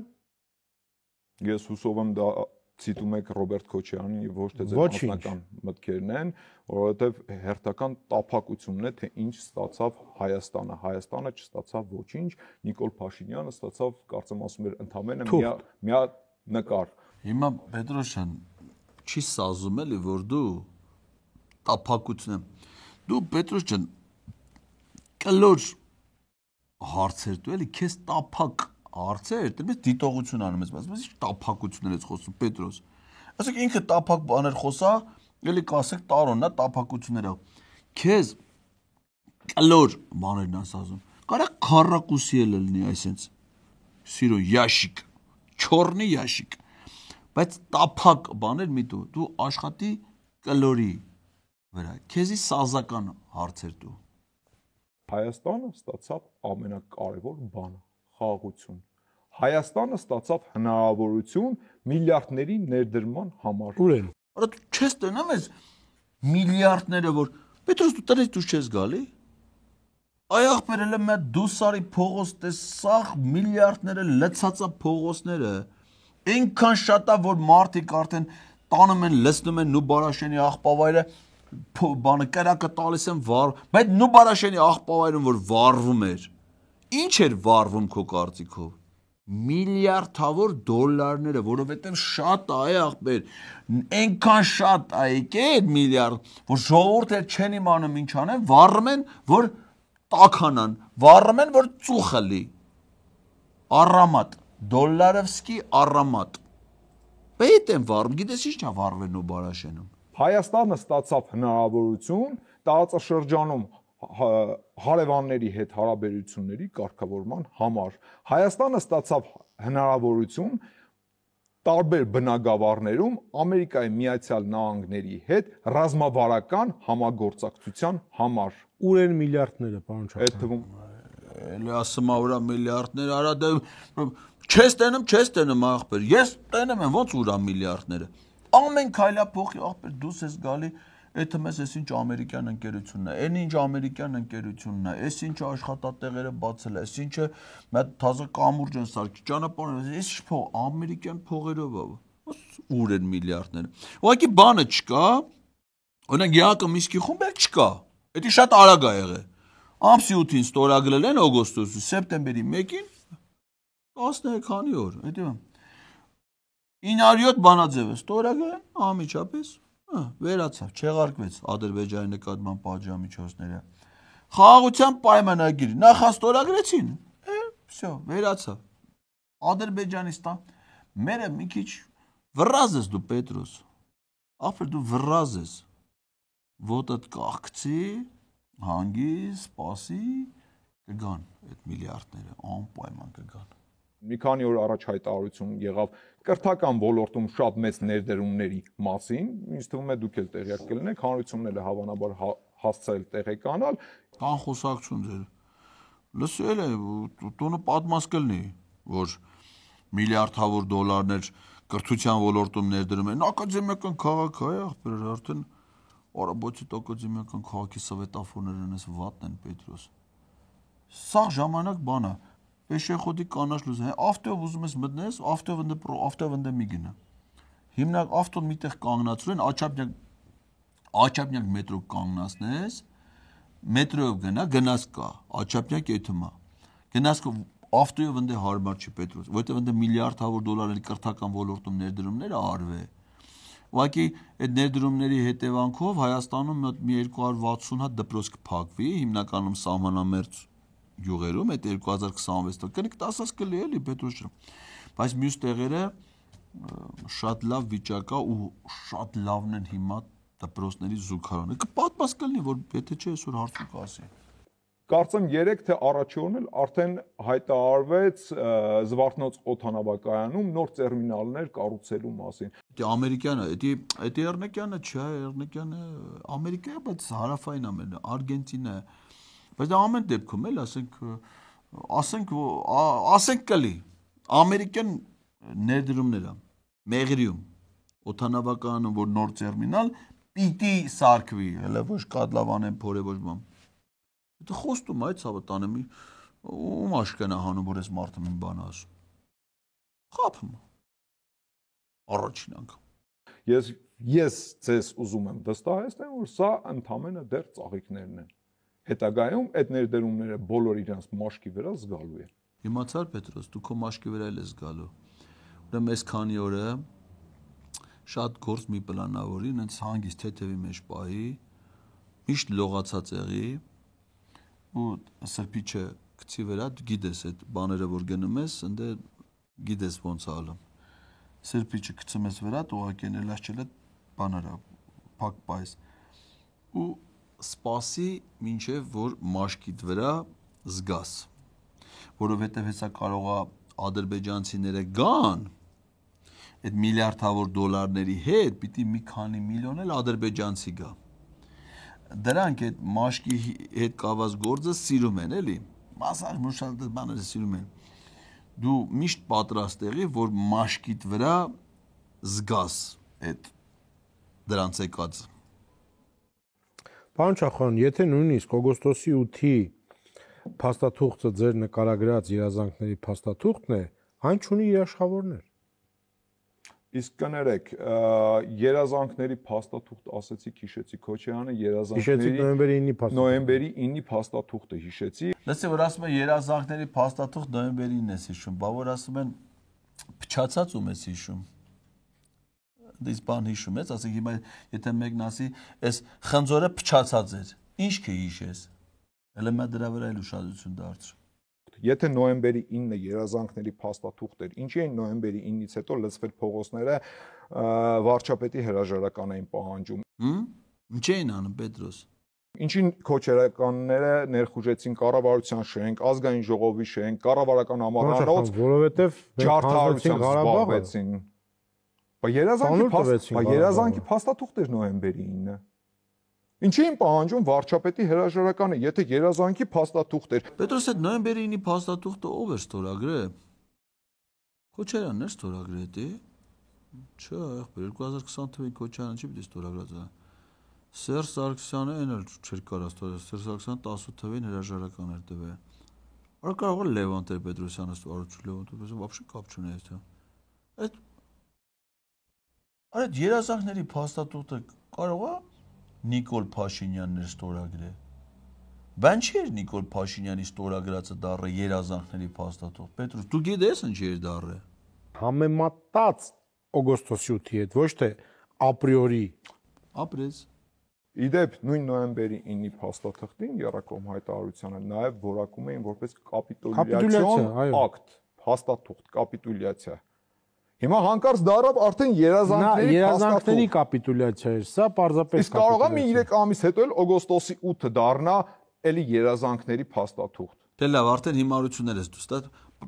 Ես հուսով եմ դա ցիտում եք Ռոբերտ Քոչյանին եւ ոչ թե ձեր անձնական մտքերն են, որովհետեւ հերթական տափակությունն է թե ինչ ստացավ Հայաստանը։ Հայաստանը չստացավ ոչինչ, Նիկոլ Փաշինյանը ստացավ, կարծեմ ասում էր ընդամենը մի նկար։ Հիմա Պետրոսյան չի սազում էլի որ դու տափակություն դու Պետրոս ջան կլոր հարցեր դու էլի քեզ տափակ հարցեր դες դիտողություն անում ես, բայց ինչ տափակություններ ես խոսում Պետրոս։ Ասեք ինքը տափակ բաներ խոսա, էլի կասեք տարոնն է տափակությունները։ Քեզ կլոր բաներն ասում։ Կարա քառակուսի էլ լինի այսպես։ Սիրո ящик, չորնի ящик։ Բայց տափակ բաներ մի դու աշխատի կլորի վրա։ Քեզի սազական հարցեր դու։ Հայաստանը ստացավ ամենակարևոր բանը՝ խաղաղություն։ Հայաստանը ստացավ հնարավորություն միլիարդների ներդրման համար։ Ուր են։ Արա դու չես տնամ ես միլիարդները որ Պետրոս դու տնից դու չես գալի։ Այ ախպերելը մա դուսարի փողոց տեսախ միլիարդները լցածա փողոցները։ Այնքան շատ է որ մարդիկ արդեն տանում են լցնում են Նուբարաշենի աղբավայրը բանը կրակը տալիս են վառ, բայց Նուբարաշենի աղբավայրում որ վառվում էր։ Ինչ էր վառվում քո կարծիքով։ Միլիարդավոր դոլարները, որովհետև շատ է ախպեր, այնքան շատ է եկել միլիարդ, որ ժողովուրդը չեն իմանում ինչ անեն, վառում են, որ տաքանան, վառում են, որ ծուխը լի։ Առամատ, Դոլարովսկի առամատ։ Պետ են վառում, գիտես ինչ է վառվել ու Բարաշենում։ Հայաստանը ստացավ հնարավորություն տարածաշրջանում հարևանների հետ հարաբերությունների կարգավորման համար։ Հայաստանը ստացավ հնարավորություն տարբեր բնագավառներում Ամերիկայի Միացյալ Նահանգների հետ ռազմավարական համագործակցության համար։ Ուր են միլիարդները, պարոն Չախոյան։ Այդ թվում Էլի ասում ա ուրա միլիարդներ, արա դե չես տենում ախպեր։ Ես տենում եմ ոնց ուրա միլիարդները։ Ամեն քայլա փոխի ախպեր դուս ես գալի, Էդը մեզ էս ինչ ամերիկյան ընկերությունն է, այն ինչ ամերիկյան ընկերությունն է, էս ինչ աշխատատեղերը բացել է, էս ինչը մեծ թազը կամուրջ են սարքի, ճանապարհ, էս ինչ փող, ամերիկյան փողերով է, ուր են միլիարդները։ Ուղղակի բանը չկա, օրինակ ԵԱԿ Մինսկի խումբը չկա, դա շատ արագ է եղել։ Ամսի 8-ին ստորագրել են օգոստոսի, սեպտեմբերի 1-ին 10 քանի օր, այդտեղ 907 բանաձև է ստորագրել են անմիջապես վերացավ, չեղարկվեց Ադրբեջանի նկատմամբ պատժամիջոցները։ Խաղաղության պայմանագիր նախաստորագրեցին, վсё, վերացավ։ Ադրբեջանստան Մերը մի քիչ վռազ ես դու Պետրոս։ Ախր դու վռազ ես։ Ոտդ կաղկցի, հանգիս, սպասի, կգան այդ միլիարդները, անպայման կգան։ Մի քանի օր առաջ հայտարարություն եղավ կրթական ոլորտում շատ մեծ ներդրումների մասին, ինձ թվում է դուք էլ տեղյակ կլինեք, հանրությունն էլ հավանաբար հասցրել տեղեկանալ, Կան խոսակցություն ձեր։ Լսել է, տոնը պատմած կլինի, որ միլիարդավոր դոլարներ կրթության ոլորտում ներդրում են, ակադեմիական քաղաք է, ախպեր, արդեն Արաբոցի ակադեմիական քաղաքի սովետաֆորներն էս վատն են Պետրոս։ Սա ժամանակ բան է։ Պեշեխոդի կանաչ լուզեն, ավտոյով ուզում ես մտնես, ավտոյով մի գնա։ Հիմնակ ավտոն միտեղ կանգնացրեն, աչափնյակ մետրո կանգնացնես, մետրոյով գնաս կա, աչափնյակ եթմա։ Գնաս կա ավտոյով ընդե հարմար չի Պետրոս, որովհետև ընդե միլիարդավոր դոլարների կրթական ոլորտում ներդրումները արվե։ Ուղղակի այդ ներդրումների հետևանքով Հայաստանում մի 260 հատ դպրոց կփակվի, հիմնականում սահմանամերձ յուղերում այդ 2026 թ. Կնիկ 10-ից կլի էլի Պետրոս ջան։ Բայց մյուս տեղերը շատ լավ վիճակա ու շատ լավն են հիմա դպրոցների զուգարանը։ Կպատմած կլինի, որ եթե չէ այսօր հարցում կասի։ Կարծեմ 3 թե առաջի օրն էլ արդեն հայտարարվեց Զվարթնոց օդանավակայանում նոր տերմինալներ կառուցելու մասին։ Դե ամերիկյանը, դա Էրնեկյանը չէ, Էրնեկյանը Ամերիկա է, բայց հարավային Ամերիկա, Արգենտինա է։ Բայց դա ամեն դեպքում էլ ասենք կլի ամերիկյան ներդրումները Մեղրիում օդանավակայանում որ նոր տերմինալ պիտի սարքվի, հələ ոչ կատլավանեն փորե ոչ բան։ Դա խոստում է, ցավը տանեմ, ում աշկանա հանում որ այս մարդը մի բան ասում։ Խափում։ Առաջին անգամ։ Ես ձեզ ուզում եմ վստահեցնել, որ սա ընդամենը դեռ ծաղիկներն են։ Հետագայում այդ ներդրումները բոլոր իրանց մաշկի վրա զգալու են։ Իմացար Պետրոս, դու քո մաշկի վրա ես զգալու։ Ուրեմն այս քանի օրը շատ գործ մի պլանավորի, այնց հանգիստ թեթևի մեջ պահի, միշտ լողացած եղի ու սրբիչը գցի վրա, դու գիտես այդ բաները որ գնում ես, ընդ գիտես ոնց ալում։ Սրբիչը գցում ես վրա, ուղղակի լաշչելը բաները փակ պայս։ Ու սպասի մինչև որ մաշկիդ վրա զգաս, որովհետև հեսա կարող է ադրբեջանցիները գան այդ միլիարդավոր դոլարների հետ, պիտի մի քանի միլիոն էլ ադրբեջանցի գա։ Դրանք այդ մաշկի հետ կապված գործը սիրում են, էլի։ Մասаж մուշալ բաները սիրում են։ Դու միշտ պատրաստ եղի, որ մաշկիդ վրա զգաս այդ դրանց եկած։ Պարոն Չախոյան, եթե նույնիսկ օգոստոսի 8-ի փաստաթուղթը ձեր նկարագրած երազանքների փաստաթուղթն է, այն չունի իր աշխատավորներ։ Իսկ կներեք, երազանքների փաստաթուղթ ասեցիք, հիշեցի Քոչարյանը, երազանքների նոյեմբերի 9-ի փաստաթուղթը հիշեցի։ Լսի, որ ասում են երազանքների փաստաթուղթ նոյեմբերի 9-ն ես հիշում, բա որ ասում են փչացած ում ես հիշում։ Դից բան հիշում ես, ասենք հիմա եթե մեկն ասի, այս խնձորը փչացած էր, ինչ կհիշես։ Հələ մա դրա վրա էլ ուշադրություն դարձրու։ Եթե նոյեմբերի 9-ը երազանքների փաստաթուղթ էր, ինչի են նոյեմբերի 9-ից հետո լցվել փողոցները վարչապետի հրաժարական էին պահանջում։ Ինչ էին անում Պետրոս։ Ինչին քոչերականները ներխուժեցին կառավարության շենք, ազգային ժողովի շենք, կառավարական համառանոց, որովհետև ջարդարությամբ զբաղվեցին։ Երազանքի փաստաթուղթ էր նոյեմբերի 9-ը։ Ինչի են պահանջում վարչապետի հրաժարականը, եթե երազանքի փաստաթուղթ էր։ Պետրոս այդ նոյեմբերի 9-ի փաստաթուղթը ով էր ստորագրել։ Քոչարյանն էր ստորագրել դե։ Չէ, ախպեր 2020 թվականին Քոչարյանը չի պիտի ստորագրած է։ Սերժ Սարգսյանը այն էլ չէր կարող ստորագրել, Սերժ Սարգսյանը 10 թվականին հրաժարական էր տվել։ Արա կարող է Լևոն Տեր-Պետրոսյանը ստորագրել, Լևոն Տեր-Պետրոսյանը вообще կապ չունի այդտեղ։ Այդ երազանքների փաստաթուղթը կարող է Նիկոլ Փաշինյանն էր ստորագրել։ Բան չէր Նիկոլ Փաշինյանի ստորագրածը դառը երազանքների փաստաթուղթ։ Պետրոս, դու գիտես ինչ էր դառը։ Համեմատած օգոստոսի 8-ի հետ, ոչ թե ապրիորի։ Ապրես։ Իդեպ նույն նոյեմբերի 9-ի փաստաթղթին Եռակոմ հայտարարությանը նաև որակում էին որպես կապիտուլյացիոն ակտ, փաստաթուղթ, կապիտուլյացիա։ Հիմա հանկարծ դարավ արդեն երազանքների կապիտուլյացիա էր, սա պարզապես իսկ կարող է մի 3 ամիս հետո էլ օգոստոսի 8-ը դառնա էլի երազանքների փաստաթուղթ։ Դե լավ, արդեն հիմարություններ ես դու ստա։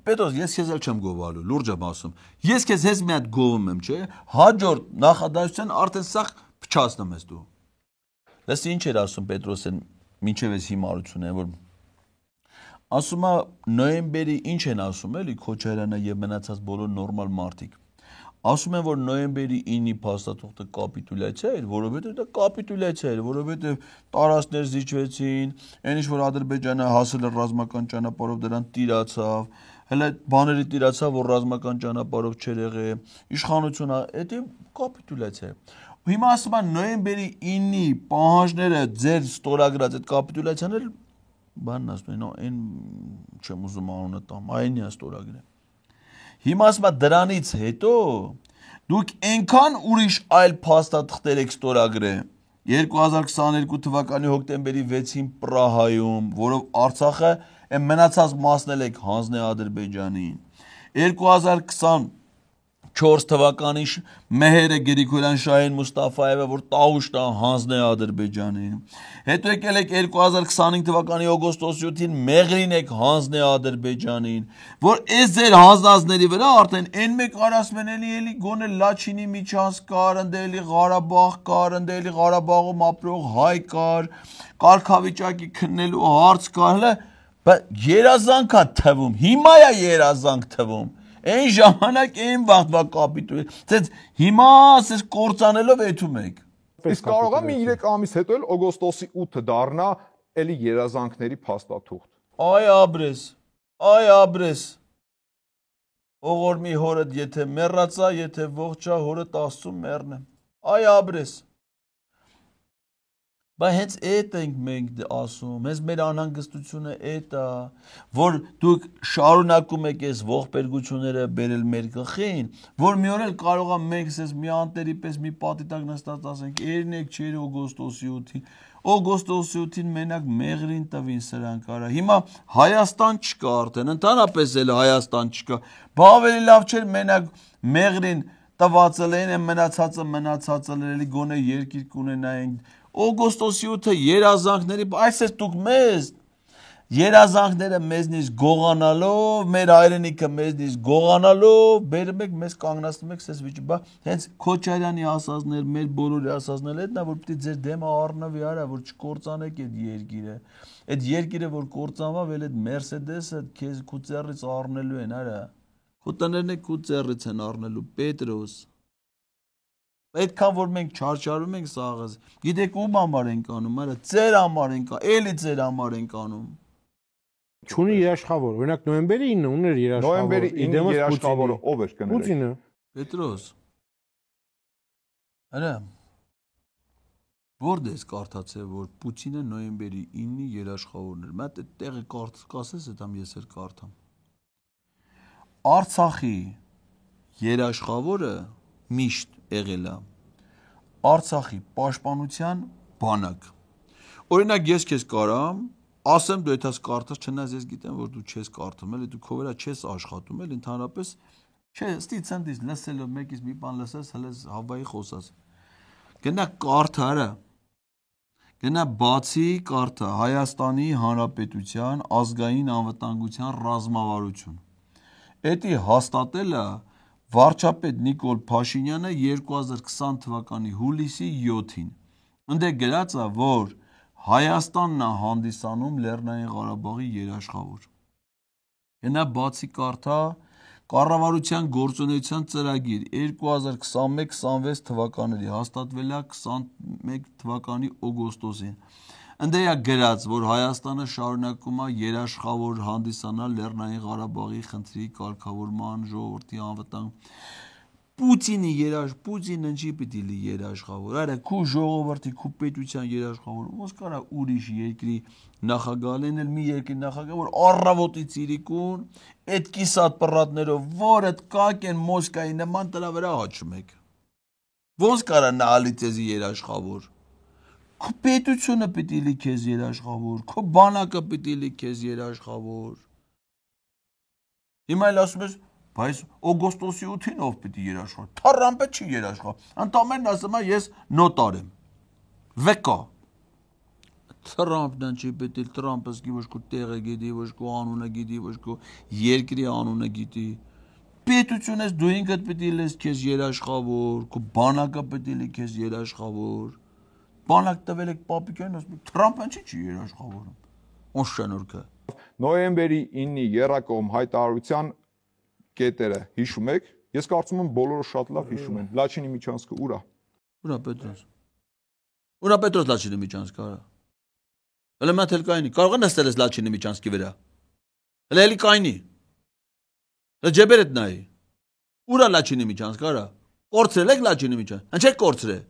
Պետրոս, ես քեզ էլ չեմ գովալու, լուրջ եմ ասում։ Ես քեզ հենց մի հատ գովում եմ, չէ՞։ Հաջորդ նախադասության արդեն սա փչացնում ես դու։ Լսի ինչ էր ասում Պետրոսեն, մինչև այս հիմարությունը, որ ասում է նոյեմբերի ինչ են ասում էլի Քոչարյանը եւ մնացած բոլոր նորմալ մարդիկ։ Ասում են, որ նոյեմբերի 9-ի փաստաթուղթը կապիտուլյացիա էր, որովհետեւ դա կապիտուլյացիա էր, որովհետեւ տարածքներ զիջվեցին, այն ինչ որ Ադրբեջանը հասել էր ռազմական ճանապարհով դրան տիրացավ, հələ բաների տիրացավ, որ ռազմական ճանապարհով չէր եղել, իշխանությունը, դա կապիտուլյացիա է։ Հիմա ասում են նոյեմբերի 9-ի պահանջները ձեր ստորագրած այդ կապիտուլյացիան էլ բանն ասում են, այն չեմ ուզում անունը տամ, այն է ստորագրել։ Հիմա ասում եմ դրանից հետո դուք այնքան ուրիշ այլ փաստաթղթեր եք ստորագրել 2022 թվականի հոկտեմբերի 6-ին Պրահայում, որով Արցախը այն մնացած մասն էլ եք հանձնել Ադրբեջանին։ 2024 թվականի Մեհերը Գրիգորյան Շահին Մուստաֆայևը, որ տաղուշտա հանձնել Ադրբեջանին։ Հետո եկել եք 2025 թվականի օգոստոսի 7-ին Մեղրին եք հանձնել Ադրբեջանին, որ այս ձեր հանձնածների վրա արդեն այն մեկ արասմեն էլի գոնե Լաչինի միջանց կար, ընդելի Ղարաբաղ կար, ընդելի Ղարաբաղում ապրող հայ կար, կարգավիճակի քննելու հարց կար, հələ երազանք է թվում, հիմա է երազանք թվում։ Այն ժամանակ այն վաղվա կապիտուլ, ցած հիմա ասես կործանելով եթում եք։ Իսկ կարող է մի 3 ամիս հետո էլ օգոստոսի 8-ը դառնա էլի երազանքների փաստաթուղթ։ Այ աբրես։ Ողորմի հորդ եթե մեռածա, եթե ողջա, հորդ Աստծուն մեռնեմ։ Այ աբրես։ Բայց հենց այդ ենք մենք ասում, հենց մեր անհանգստությունը այդ է, որ դուք շարունակում եք այս ողբերգությունները բերել մեր գլխին, որ մի օր էլ կարող է մենք ասես մի անտերի պես մի պատի տակ նստած ասենք, երնեք չէր օգոստոսի 8-ին, օգոստոսի 8-ին մենակ Մեղրին տվին սրանք արա։ Հիմա Հայաստան չկա արդեն, ընդհանրապես էլ Հայաստան չկա։ Բա ավելի լավ չէր մենակ Մեղրին տվածել են, մնացածը էլի գոնե երկիր կունենայինք։ Օգոստոսի 8-ը երազանքների, այսպես դուք մեզ երազանքները մեզնից գողանալով, մեր հայրենիքը մեզնից գողանալով, բերում եք մեզ կանգնացնում եք սես վիճի, բա հենց Քոչարյանի ասածներ, մեր բոլորի ասածներ էդն է, որ պիտի ձեր դեմը առնվի արա, որ չկործանեք այդ երկիրը։ Այդ երկիրը, որ կործանվավ, էլ այդ Մերսեդեսը քեզ քու ծեռից առնելու են, արա։ Քու տներն է քու ծեռից են առնելու, Պետրոս։ Այդքան որ մենք չարչարում ենք սաղыз, գիտեք ում համար ենք անում, արա, ձեր համար ենք, էլի ձեր համար ենք անում։ Չունի երաշխավոր, օրինակ նոյեմբերի 9-ը ուներ երաշխավոր։ Նոյեմբերի 9-ի երաշխավորը ով էր կներել։ Պուտինը։ Պետրոս։ Արա։ Որտե՞ղ ես կարդացել, որ Պուտինը նոյեմբերի 9-ի երաշխավորն էր։ Մատ այդ տեղը կասես, այդամ ես էլ կարդամ։ Արցախի երաշխավորը միշտ եղել է Արցախի պաշտպանության բանակ։ Օրինակ ես քեզ կարամ, ասեմ դու այդպես կարդաս, չնայած ես գիտեմ, որ դու չես կարդում, էլի դու քո վրա չես աշխատում, էլի ընդհանրապես չէ, ստիցանդից լսելով մեկից մի բան լսես, հələ հավայի խոսած։ Գնա կարդարա։ Գնա բացի կարդա Հայաստանի Հանրապետության ազգային անվտանգության ռազմավարություն։ Էդի հաստատելը վարչապետ Նիկոլ Փաշինյանը 2020 թվականի հուլիսի 7-ին։ Ընդ է գրած է, որ Հայաստանն է հանդիսանում Լեռնային Ղարաբաղի երաշխավոր։ Գնա բացի կարդա Կառավարության գործունեության ծրագիր 2021-26 թվականների հաստատվել է 21 թվականի օգոստոսին։ Ընդ է գրած, որ Հայաստանը շարունակում է երաշխավոր հանդիսանալ Լեռնային Ղարաբաղի խնդրի կարգավորման ժողովրդի անվտանգ։ Պուտինը չի պիտի լի երաշխավոր, արա քու ժողովրդի, քու պետության երաշխավոր, ոնց կարա ուրիշ երկրի նախագահ լինել, մի երկրի նախագահ, որ առավոտի ցիրիկուն այդ կիսատ պռատներով, որը կակ են Մոսկվայի նման դրա վրա հաչում եք։ Ոնց կարա նա ալի ցեզի երաշխավոր։ Քո պետությունը պիտի լի քեզ երաշխավոր, քո բանակը պիտի լի քեզ երաշխավոր։ Հիմա էլ ասում ես, Բայց օգոստոսի 8-ին ով պիտի երաշխավորի։ Թարամպը չի երաշխավորի։ Ընդամենն ասում է ես նոտար եմ։ Վեկա։ Թրամփն չի պետք Թրամփը սկի ոչ քո տեղը գիտի, ոչ քո անունը գիտի, ոչ քո երկրի անունը գիտի։ Պետությունես դու ինքդ պիտի լես քեզ երաշխավոր, քո բանակը պիտի լի քեզ երաշխավոր։ Բանակ տվել եք պապիկեն, ասում Թրամփն չի երաշխավորում։ Ոնց շնորհքը։ Նոյեմբերի 9-ի երակողմ հայտարարության կետերը հիշում եք։ Ես կարծում եմ բոլորը շատ լավ հիշում են։ Լաչինի միջանցքը ուր է։ Ուրա Պետրոս։ Ուրա Պետրոս Լաչինի միջանցքը արա։ Հələ մտել կայնի։ Կարող է նստել ես Լաչինի միջանցքի վրա։ Հələ էլի կայնի։ Հələ ջեբերդ նայի։ Ուրա Լաչինի միջանցքը արա։ Կորցրել եք Լաչինի միջանցքը։ Ինչ եք կորցրել։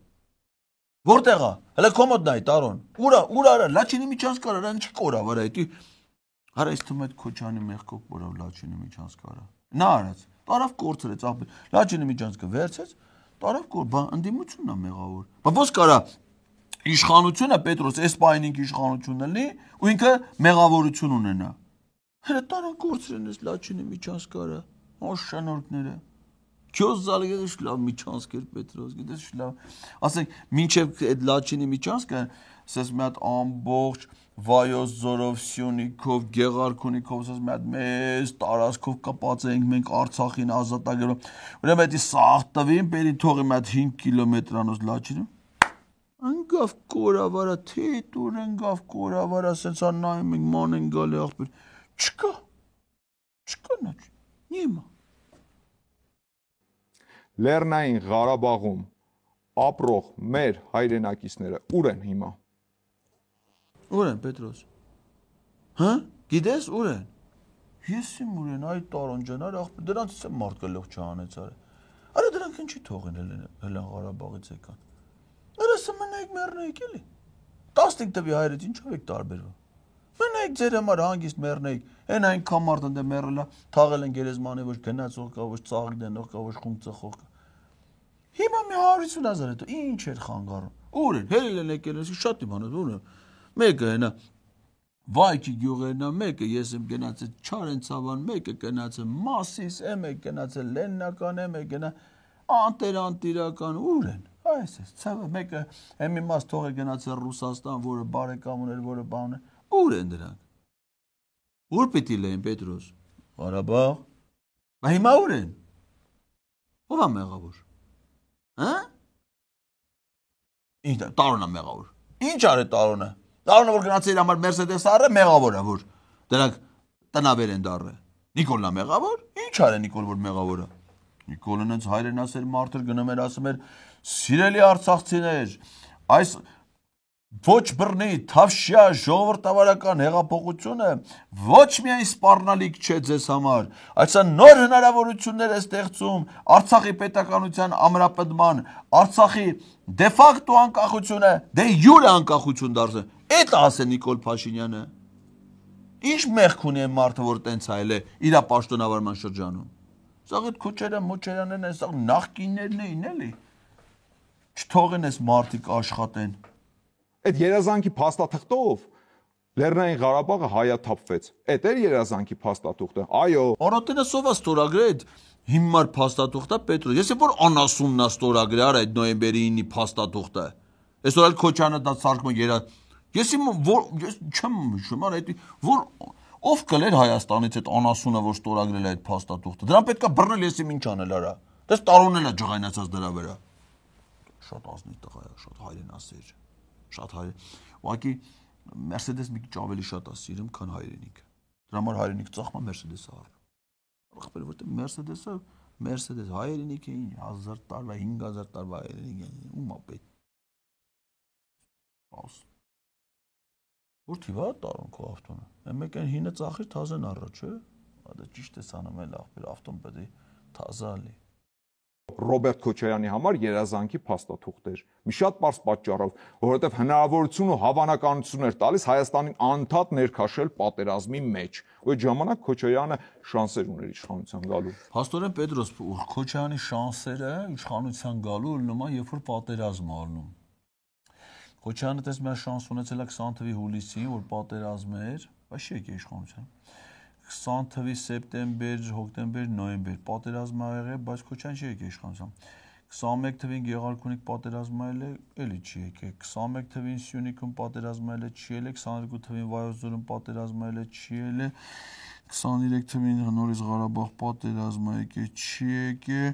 Որտեղ է։ Հələ կոմոդ նայի Տարոն։ Ուրա արա Լաչինի միջանցքը արա, ինչի կորավ արա, էդի։ Արա ես թվում է Քոչյանի մեղքով կորավ Լաչինի միջանցքը արա։ Նա արած։ Տարավ կորցրեց ախպեր։ Լաչինի միջանցքը վերցեց, տարավ կոր, բա ընդդիմությունն է մեղավոր։ Բա ո՞ս կարա իշխանությունը Պետրոս Էսպային ինքը իշխանությունն լինի ու ինքը մեղավորություն ունենա։ Հələ տարան կորցրեն էս Լաչինի միջանցքը արա։ Ո՞ս շնորհքները։ Քյոզ զալգեդը շլավ միջանցքեր Պետրոս, գիտես շլավ։ Ասենք մինչև այդ Լաչինի միջանցքը, ասես մի հատ ամբողջ Վայոց Զորով Սյունիքով, Գեղարքունիքով, ասես մի հատ մեծ տարածքով կապած ենք մենք Արցախին ազատագրում։ Ուրեմն դա սաղ տվին, բերի թողի մի հատ 5 կիլոմետրանոց Լաչինը։ Անգավ կորավարա, թե դուր անգավ կորավարա, ասենց նայում ենք ման են գալի ախպեր։ Չկա։ Չկա նա։ Նիմա։ Լեռնային Ղարաբաղում ապրող մեր հայրենակիցները ուր են հիմա։ Ուր են Պետրոս։ Հա? Գիտես ուր են։ Ես իմ ուր են, այ Տարոն ջան, արա դրանցից է մարդ գլուխ չհանեցարը։ Արա դրանք ինչի թողին Հելեն Ղարաբաղից եկան։ Արա սա մնայք մեռնեիք էլի։ 15 տվի հայրից ինչով եք տարբերվում։ Մնայք ձեր համար հանգիստ մեռնեիք։ Այն այնքան մարդ ընդ մեռելա, թաղել են գերեզմանի ոչ գնացող կա, ոչ ծաղիկ դնող կա, ոչ խումբ ծխող կա։ Հիմա մի 150,000 հետո ինչ էր խանգարում։ Ուր են։ Հելեն եկել են, շատ իմ հանած ուր են։ Մեկը հենա Վայքի գյուղերն է, մեկը ես եմ գնացել Չարենցավան, մեկը գնացել Մասիս, մեկը գնացել Լեննական, մեկը գնա անտերանտիրական ուր են։ Այս է, ցավը մեկը մի մաս թողը գնացել Ռուսաստան, որը բարեկամ ուներ, որը բան է։ Ուր են դրանք։ Ուր պիտի լեն Պետրոս։ Ղարաբաղ։ Բա հիմա ուր են։ Ո՞վ է մեղավոր։ Հա։ Ինչ Տարոնը մեղավոր։ Ինչ արի Տարոնը։ Տարոնը որ գնացել իր համար Մերսեդես առը մեղավոր է որ դրանք տնավեր են դառը։ Նիկոլն է մեղավոր։ Ինչ արէ Նիկոլ որ մեղավոր է։ Նիկոլն հենց հայրենասեր մարդ էր գնում էր ասում էր սիրելի արցախցիներ, այս ոչ բռնի թավշյա ժողովրդավարական հեղափոխությունը ոչ միայն սպառնալիք չէ ձեզ համար, այլ սա նոր հնարավորություններ է ստեղծում Արցախի պետականության ամրապնդման, Արցախի դե ֆակտո անկախությունը, դե յուրե անկախություն դարձնել։ Էդ ասե Նիկոլ Փաշինյանը։ Ինչ մեղք ունի այն մարդը, որ տենց այլ է իր պաշտոնավարման շրջանում։ Սա այդ քոչերը մոչերաներն են, սա նախկիններն էին էլի։ Չթողեն այս մարդիկ աշխատեն։ Այդ երազանքի փաստաթղթով Լեռնային Ղարաբաղը հայաթափվեց։ Այդ էր երազանքի փաստաթուղթը։ Այո։ Արոտենը սովա ստորագրել հիմար փաստաթուղթը Պետրոս։ Ես որ անասունն է ստորագրել այդ նոյեմբերի 9-ի փաստաթուղթը։ Այսօր էլ Քոչյանը դա ցարկում երա։ Ես չեմ հիշում, այդ որ ով կլեր Հայաստանից այդ անասունը որ ստորագրել է այդ փաստաթուղթը։ Դրան պետքա բռնել ես ինչ անել արա։ Դες Տարոնն է ջղայնացած դրա վրա։ Շատ ազնիվ տղա է, շատ հայրենասեր։ Շատ հայր։ Ուղղակի Մերսեդես մի քիչ ավելի շատ է սիրում, քան հայրենիքը։ Դրա համար հայրենիքը ծախմա Մերսեդեսը առնում։ Ախպեր որտե Մերսեդեսը, Մերսեդես հայրենիքը 1000 տարվա, 5000 տարվա հայրենիք է, ում է պետք։ Աս։ Որտի՞ վա Տարոն քո ավտոնը։ Մեկ այն հինը ծախիր թազեն առաջ, չէ՞։ Դա ճիշտ է սանում էլ ախպեր ավտոն պետք է թազա լինի։ Ռոբերտ Քոչարյանի համար երազանքի փաստաթուղթ էր։ Մի շատ པարզ պատճառով, որովհետև հնարավորություն ու հավանականություն էր տալիս Հայաստանին անդադ ներքաշել պատերազմի մեջ։ Ու այդ ժամանակ Քոչարյանը շանսեր ուներ իշխանության գալու։ Փաստորեն Պետրոս Քոչարյանի շանսերը իշխանության գալու լինում է, երբ որ պատերազմ ալնում։ Քոչարյանը դες մի շանս ունեցել է 20 թվականի հուլիսին, որ պատերազմ էր, բայց չի եկել իշխանության։ 20 թվի սեպտեմբեր, հոկտեմբեր, նոյեմբեր պատերազմ ա եղել, բայց Քոչարյան չի եկել իշխանության։ 21 թվին Գեղարքունիք պատերազմ ա ելել, էլի չի եկել։ 21 թվին Սյունիքում պատերազմ ա ելել, չի ելել, 22 թվին Վայոց ձորում պատերազմ ա ելել, չի ելել։ 23 թվին նորից Ղարաբաղ պատերազմ ա եկել, չի եկել։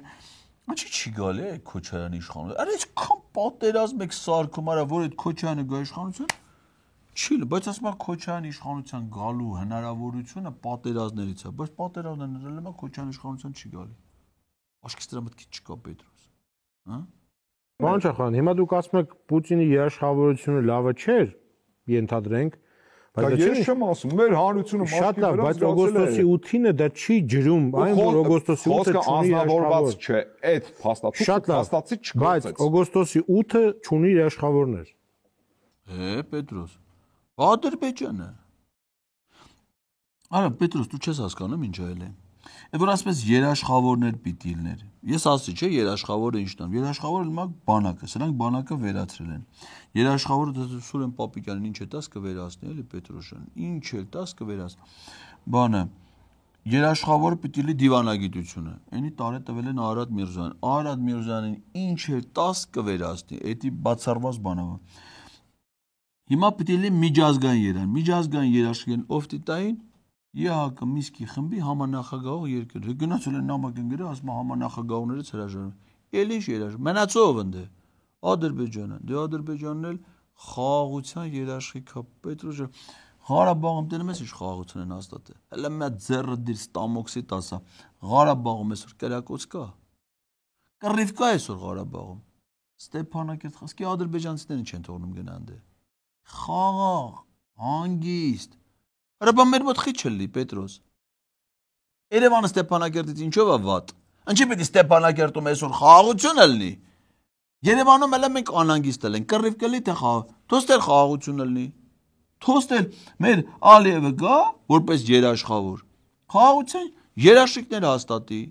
Ինչի չի գալի է Քոչարյանի իշխանությունը։ Արա այսքան պատերազմ եք սարքում, արա որ այդ Քոչարյանը գա իշխանության։ Չի, բայց ասում եմ Քոչարյանի իշխանության գալու հնարավորությունը պատերազմներից է, բայց պատերազմներն էլ Քոչարյանի իշխանության չի գալի։ Աշկից դրա մտքի չկա Պետրոս։ Հա։ Մանչախան, հիմա դուք ասում եք Պուտինի երաշխավորությունը լավը չէր, ենթադրենք, բայց ես չեմ ասում, մեր հանրությունը շատ լավ, բայց օգոստոսի 8-ը դա չի ջրում, այն որ օգոստոսի 8-ը չունի երաշխավոր չէ, այդ փաստացի չկա։ Բայց օգոստոսի 8-ը չունի երաշխավորներ։ Պետրոս, Ադրբեջանը։ Արա Պետրոս, դու չես հասկանում ինչ այլ է։ Այդ որ ասես երաշխավորներ պիտի լիներ։ Ես ասի, չէ, երաշխավորը ինչն է։ Երաշխավորը հիմա բանակը, սրանք բանակը վերացրել են։ Երաշխավորը Սուրեն Պապիկյանին ինչ է տաս կվերացնի, էլի Պետրոշյան։ Ինչ էլ տաս կվերացնի։ Բանը երաշխավորը պիտի լի դիվանագիտությունը։ Այնի տարե տվել են Արադ Միրզոյան։ Արադ Միրզոյանին ինչ էլ տաս կվերացնի, էդի բացառված բանավա։ Հիմա պիտի լի միջազգային երաշխեն օֆտիտային ԵՀԿ Միսկի խմբի համանախագահող երկրներ։ Գնացել են նամակ են գրել, ասում համանախագահողներից հրաժարվում։ Էլ ինչ երաշխ։ Մնացով ընդ է Ադրբեջանը։ Դե Ադրբեջանն էլ խաղաղության երաշխիք է Պետրոշը։ Ղարաբաղում դեռ մեծ ինչ խաղաղություն են հաստատել։ Հələ մի ձեռը դիր ստամոքսի տասա։ Ղարաբաղում այսօր կերակոց կա։ Կռիվ կա այսօր Ղարաբաղում։ Ստեփանակերտ խսկի ադրբեջանցիներին չեն թողնում գնան դե։ Խաղաղ, հանգիստ։ Հրաբան մեր մոտ խիչ չլի Պետրոս։ Երևանը Ստեփանակերտից ինչով է վատ։ Ինչի՞ պիտի Ստեփանակերտում այսօր խաղաղություն լինի։ Երևանում էլ մենք անհանգիստ ենք։ Կռիվ կլի թե խաղաղ։ Թոստեր խաղաղություն լինի։ Թոստել մեր Ալիևը գա որպես երաշխավոր։ Խաղաղության երաշխիքներ հաստատի։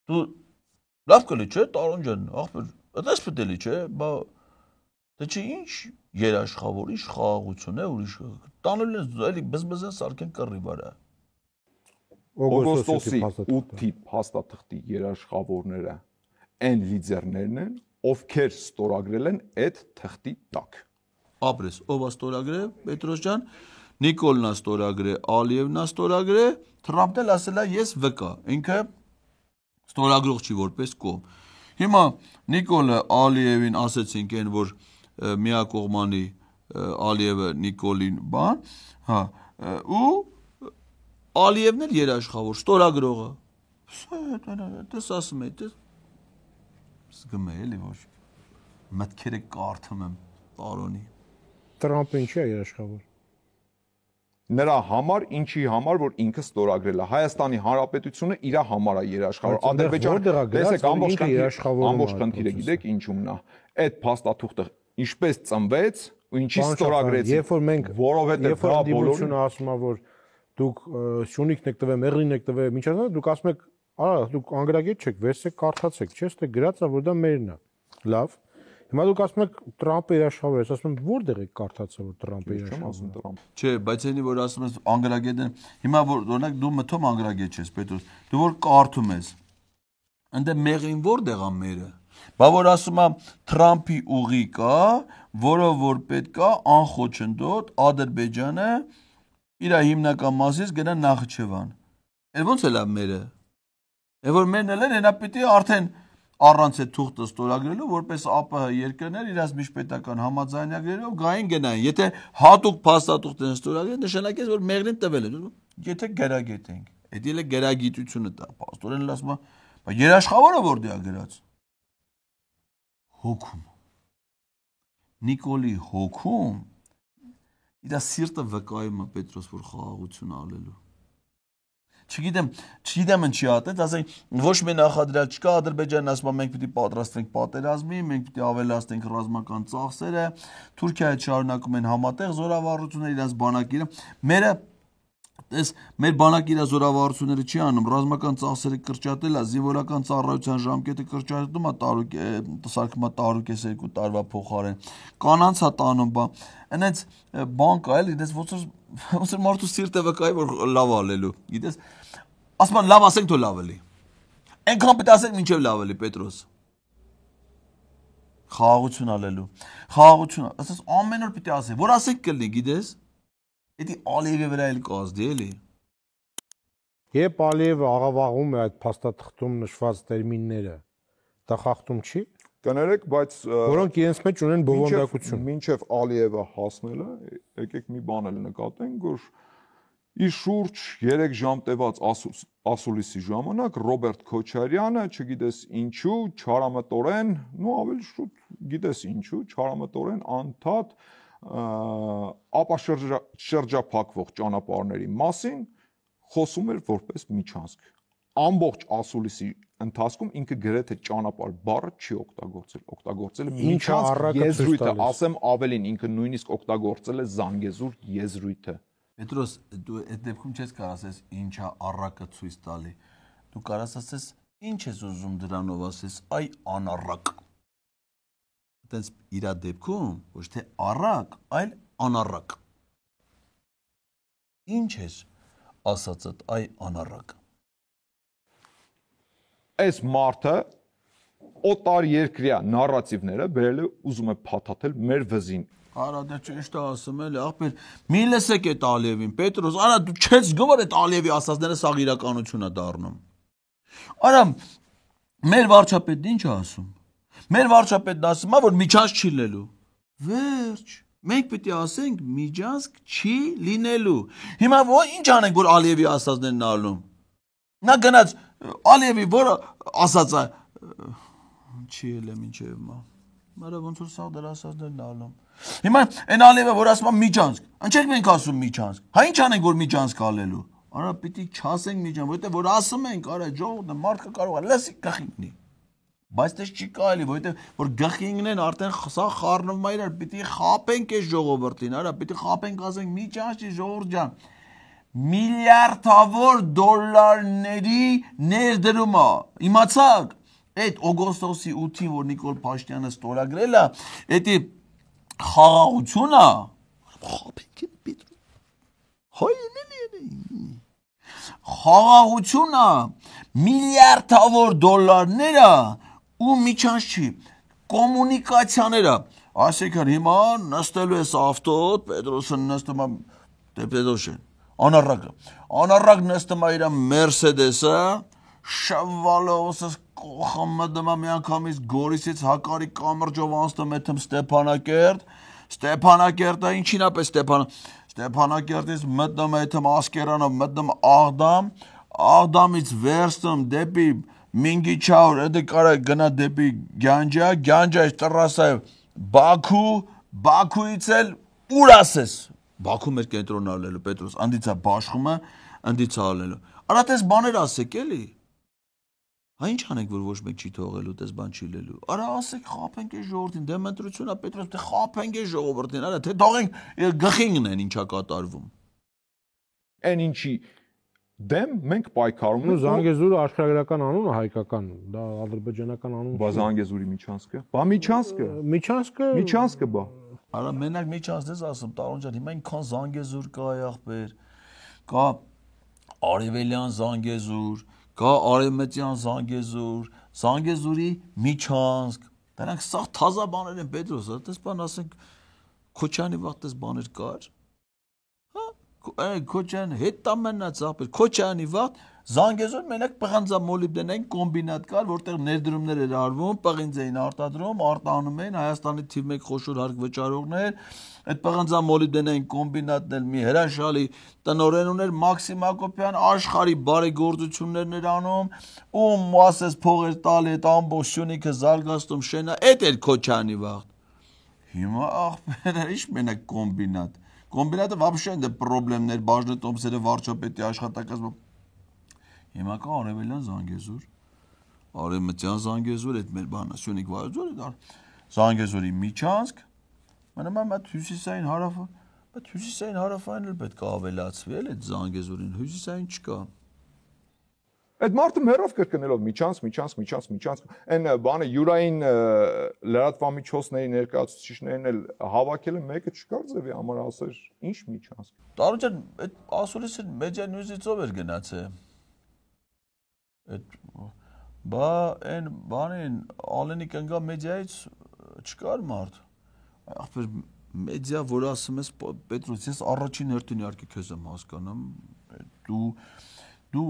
Դու լավ կլի չէ, Տարոն ջան, ախպեր, այդպես պետք է լի չէ, բա դե չի ինչ երաշխավոր, ինչ խաղաղություն է, ուրիշ տանել են էլի բզբզեն սարքեն կռիվ արա։ Օգոստոսի 8-ի փաստաթղթի երաշխավորները այն լիդերներն են, ովքեր ստորագրել են այդ թղթի տակ։ Ապրես, ով է ստորագրել, Պետրոս ջան, Նիկոլն է ստորագրել, Ալիևն է ստորագրել, Թրամփն էլ ասել է ես վկա, ինքը ստորագրող չի որպես կողմ։ Հիմա Նիկոլը Ալիևին ասեցինք այն, որ միակողմանի Ալիևը Նիկոլին բան, հա, ու Ալիևն էլ երաշխավոր, ստորագրողը։ Դες ասում եմ, դες զգում եմ էլի որ մտքերը կարդում եմ Տարոնի։ Տրամփը ինչի է երաշխավոր։ Նրա համար, ինչի համար, որ ինքը ստորագրել է։ Հայաստանի Հանրապետությունը իր համար է երաշխավոր։ Ադրբեջանը, տեսեք, ամբողջ խնդիրը գիտեք ինչումն է։ Այդ փաստաթուղթը ինչպես ծնվեց ու ինչի ստորագրեց։ Երբ որ մենք որովհետև դա բոլորը ասում է, որ դուք Սյունիքն եք տվել, Մեղրին եք տվել, ինչ ասած, դուք ասում եք, արա, դուք անգրագետ չեք, վերցեք, կարդացեք, չէ՞, թե գրած է, որ դա մերն է։ Լավ։ Հիմա դուք ասում եք Տրամփը երաշխավոր է, ասում եմ որտեղ եք կարդացել որ Տրամփը երաշխավոր է։ Չէ, բայց այնի որ ասում ես անգրագետն, հիմա որ օրինակ դու մթում անգրագետ ես, Պետրոս, դու որ կարդում ես, ընդ մեղրին որտեղ է մերը։ Բա որ ասում եմ Թրամփի ուղի կա, որը որ պետք է անխոչնդոտ Ադրբեջանը իր հիմնական մասից գնա Նախիջևան։ Էլ ո՞նց է լավ մերը։ Եվ որ մերն էլ են, հենա պիտի արդեն առանց այդ թուղթը ստորագրելու որպես ԱՊՀ երկրներ իրաց միջպետական համաձայնագրերով գային գնային։ Եթե հատուկ փաստաթուղթ են ստորագրել, նշանակես որ մեղրին տվել են։ Եթե գերագետ ենք, այդ էլ է գերագիտությունը տա, պաստորեն ասում է, բայց երաշխավորը որտեղ է գրած։ Հոգում։ Նիկոլի հոգում իր սիրտը վկայում է Պետրոս որ խաղաղություն ալելու։ Չգիտեմ ինչի ատեց, ասենք ոչ մի նախադրյալ չկա, Ադրբեջանն ասում է մենք պիտի պատրաստվենք պատերազմի, մենք պիտի ավելացնենք ռազմական ծախսերը, Թուրքիայի հետ շարունակում են համատեղ զորավարությունը իրենց բանակիրը։ Մերը Տես մեր բանակը իր զորավարությունները չի անում, ռազմական ծախսերը կրճատել է, զինվորական ծառայության ժամկետը կրճատում է սարքումա տարուկես 2 տարվա փոխարեն, կանանց է տանում բան, այնց բան կա էլի, դες ոնց որ մարդու սիրտը վկայի որ լավ ալելու, գիտես, ասում են լավ ասենք թո լավ էլի, այնքան պետք ասենք մինչև լավ էլի Պետրոս, խաղաղություն ալելու, խաղաղություն, ասես ամեն օր պետք է ասենք, որ ասենք կլինի, գիտես, Էդի Ալիևի վրա էլ կազդի էլի։ Երբ Ալիևը աղավաղում է այդ փաստաթղթում նշված տերմինները, դա խախտում չի։ Կներեք, բայց որոնք իրենց մեջ ունեն բովանդակություն։ Մինչև Ալիևը հասնելը, եկեք մի բան էլ նկատենք, որ իր շուրջ 3 ժամ տևած ասուլիսի ժամանակ Ռոբերտ Քոչարյանը, չգիտես ինչու, չարամտորեն, նո ավելի շուտ գիտես ինչու, չարամտորեն անդադ ապա շրջափակվող ճանապարհների մասին խոսում էր որպես միջանցք։ Ամբողջ ասուլիսի ընթացքում ինքը գրեթե ճանապարհ բառը չի օգտագործել է միջանցք եզրույթը, ասեմ ավելին, ինքը նույնիսկ օգտագործել է Զանգեզուր եզրույթը։ Պետրոս, դու այդ դեպքում չես կարող ասես ինչա առակը ցույց տալի։ Դու կարող ասես ինչ ես ուզում դրանով ասես, այ անառակ։ Այդպես իր դեպքում ոչ թե առակ, այլ անառակ։ Ինչ ես ասածդ, այ անառակ։ Այս մարդը օտար երկրյա նարատիվները բերել է ուզում է փաթաթել մեր վզին։ Արա դա ճիշտ է ասում էլի, ախպեր, մի լսեք այդ Ալիևին, Պետրոս, արա դու չես գոր այդ Ալիևի ասածները սաղ իրականություն է դառնում։ Արա մեր վարչապետն ինչ է ասում։ Մեր վարչապետն ասում է, որ միջանցք չի լինելու։ Վերջ։ Մենք պետք է ասենք միջանցք չի լինելու։ Հիմա ինչ անենք, որ Ալիևի ասածներն ալում։ Նա գնաց Ալիևի որը ասած է չի ելը մինչև մա։ Մարը ոնց որ սա դրա ասածներն ալում։ Հիմա այն Ալիևը որ ասում է միջանցք, անչեք մենք ասում միջանցք։ Հա ինչ անենք որ միջանցք ալելու։ Արա պիտի չասենք միջանցք, որովհետև որ ասում ենք, արա ժողովուրդը մարդը կարող է լսի գախինգնի։ Բայց դες չի կարելի, որովհետև որ գախինգնեն արդեն սա խառնվում է իրար, պիտի խապենք այս ժողովրդին, արա պիտի խապենք ասենք միջանցք չի ժողովուրդ ջան։ Միլիարդավոր դոլարների ներդրումը։ Իմացաք, այդ օգոստոսի 8-ին, որ Նիկոլ Փաշինյանը ստորագրել է, էդի խաղաղությունը խաղաղությունը միլիարդավոր դոլարները ու միջանց չի կոմունիկացիաները ասեք հիմա նստելու ես ավտոտ Պետրոսը նստում է Պետրոսը անառակ նստում է իր Մերսեդեսը շավալովսս կողմը մի անգամից Գորիսից Հակարի կամրջով անցնում է թեմ Ստեփանակերտը ինչին է պես Ստեփանակերտից մտնում է թեմ Ասկերանով մտնում Աղդամից վերցնում դեպի Մինգիչաուր դա կարա գնա դեպի Գյանջայից տրասայով Բաքուից էլ ուր ասես Բաքու մեր կենտրոնն ալելու Պետրոս անդիցա բաշխումը անդիցա ալելու արա տես բաներ ասեք էլի Հա ինչ անենք որ ոչ մեկ չի թողելու, դες բան չի լելու։ Արա ասեք խափենք այս ժողովրդին, դե մենտրություն է Պետրոս, դե խափենք այս ժողովրդին, արա թե թողենք գխինգն են ինչա կատարվում։ Այն ինչի դեմ մենք պայքարում ենք։ Զանգեզուրը աշխարհագրական անուն է հայկական, դա ադրբեջանական անուն։ Բա Զանգեզուրի միջանցքը։ Բա միջանցքը բա։ Արա մենակ միջանց դες ասում, Տարոն ջան, հիմա ինքան Զանգեզուր կա ախպեր։ Կա Արևելյան Զանգեզուր Կա Արևմտյան Զանգեզուր, Զանգեզուրի միջանցք, դրանք սաղ թազա բաներ են Պետրոս, այդպես բան ասենք Քոչյանի վաղտես բաներ կար, հա, Քոչյանի հետ տամենաց ախպեր, Քոչյանի վաղտ Զանգեզուր մենակ պղանձա մոլիբդենային կոմբինատ կար, որտեղ ներդրումներ էր արվում, պղինձ էին արտադրում, արտանում էին Հայաստանի թիվ 1 խոշոր հարկ վճարողներ, այդ պղանձա մոլիբդենային կոմբինատն էլ մի հրաշալի տնօրեն ուներ Մաքսիմ Հակոբյան, աշխարհի բարեգործություններն էր անում, ում ասես փողեր տալի այդ ամբողջ Սյունիքը զարգացնում շենա, այդ էր Քոչյանի վաղտ։ Հիմա ախպեր, ինչ մենակ կոմբինատ։ Կոմբինատը вообще դե խնդիրներ, բաժնետոմսերը վարչապետի աշխատակազմը Հիմա կա Արևելյան Զանգեզուր, Արևմտյան Զանգեզուր, այդ մեր բանը Սյունիք Վայոց ձորը դա Զանգեզուրի միջանցք, մնում եմ այդ հյուսիսային հարավը, Բայց հյուսիսային հարավային էլ պետք է ավելացվի, էլի այդ Զանգեզուրին, հյուսիսային չկա։ Այդ մարդը մեռավ կրկնելով միջանցք, այն բանը յուրային լրատվամիջոցների ներկայացուցիչներն էլ հավաքել են, մեկը չկար ձևի համար ասեր, ինչ միջանցք։ Տարոն ջան, այդ ասորիսը մեդիա նյուզից ով էր գնացել։ Այդ բա այն բանին Ալենի կնգա մեդիայից չկար մարդ։ Ախպեր մեդիա, որ ասում ես Պետրոս, ես առաջին հերթին իհարկե քեզ եմ հասկանում, դու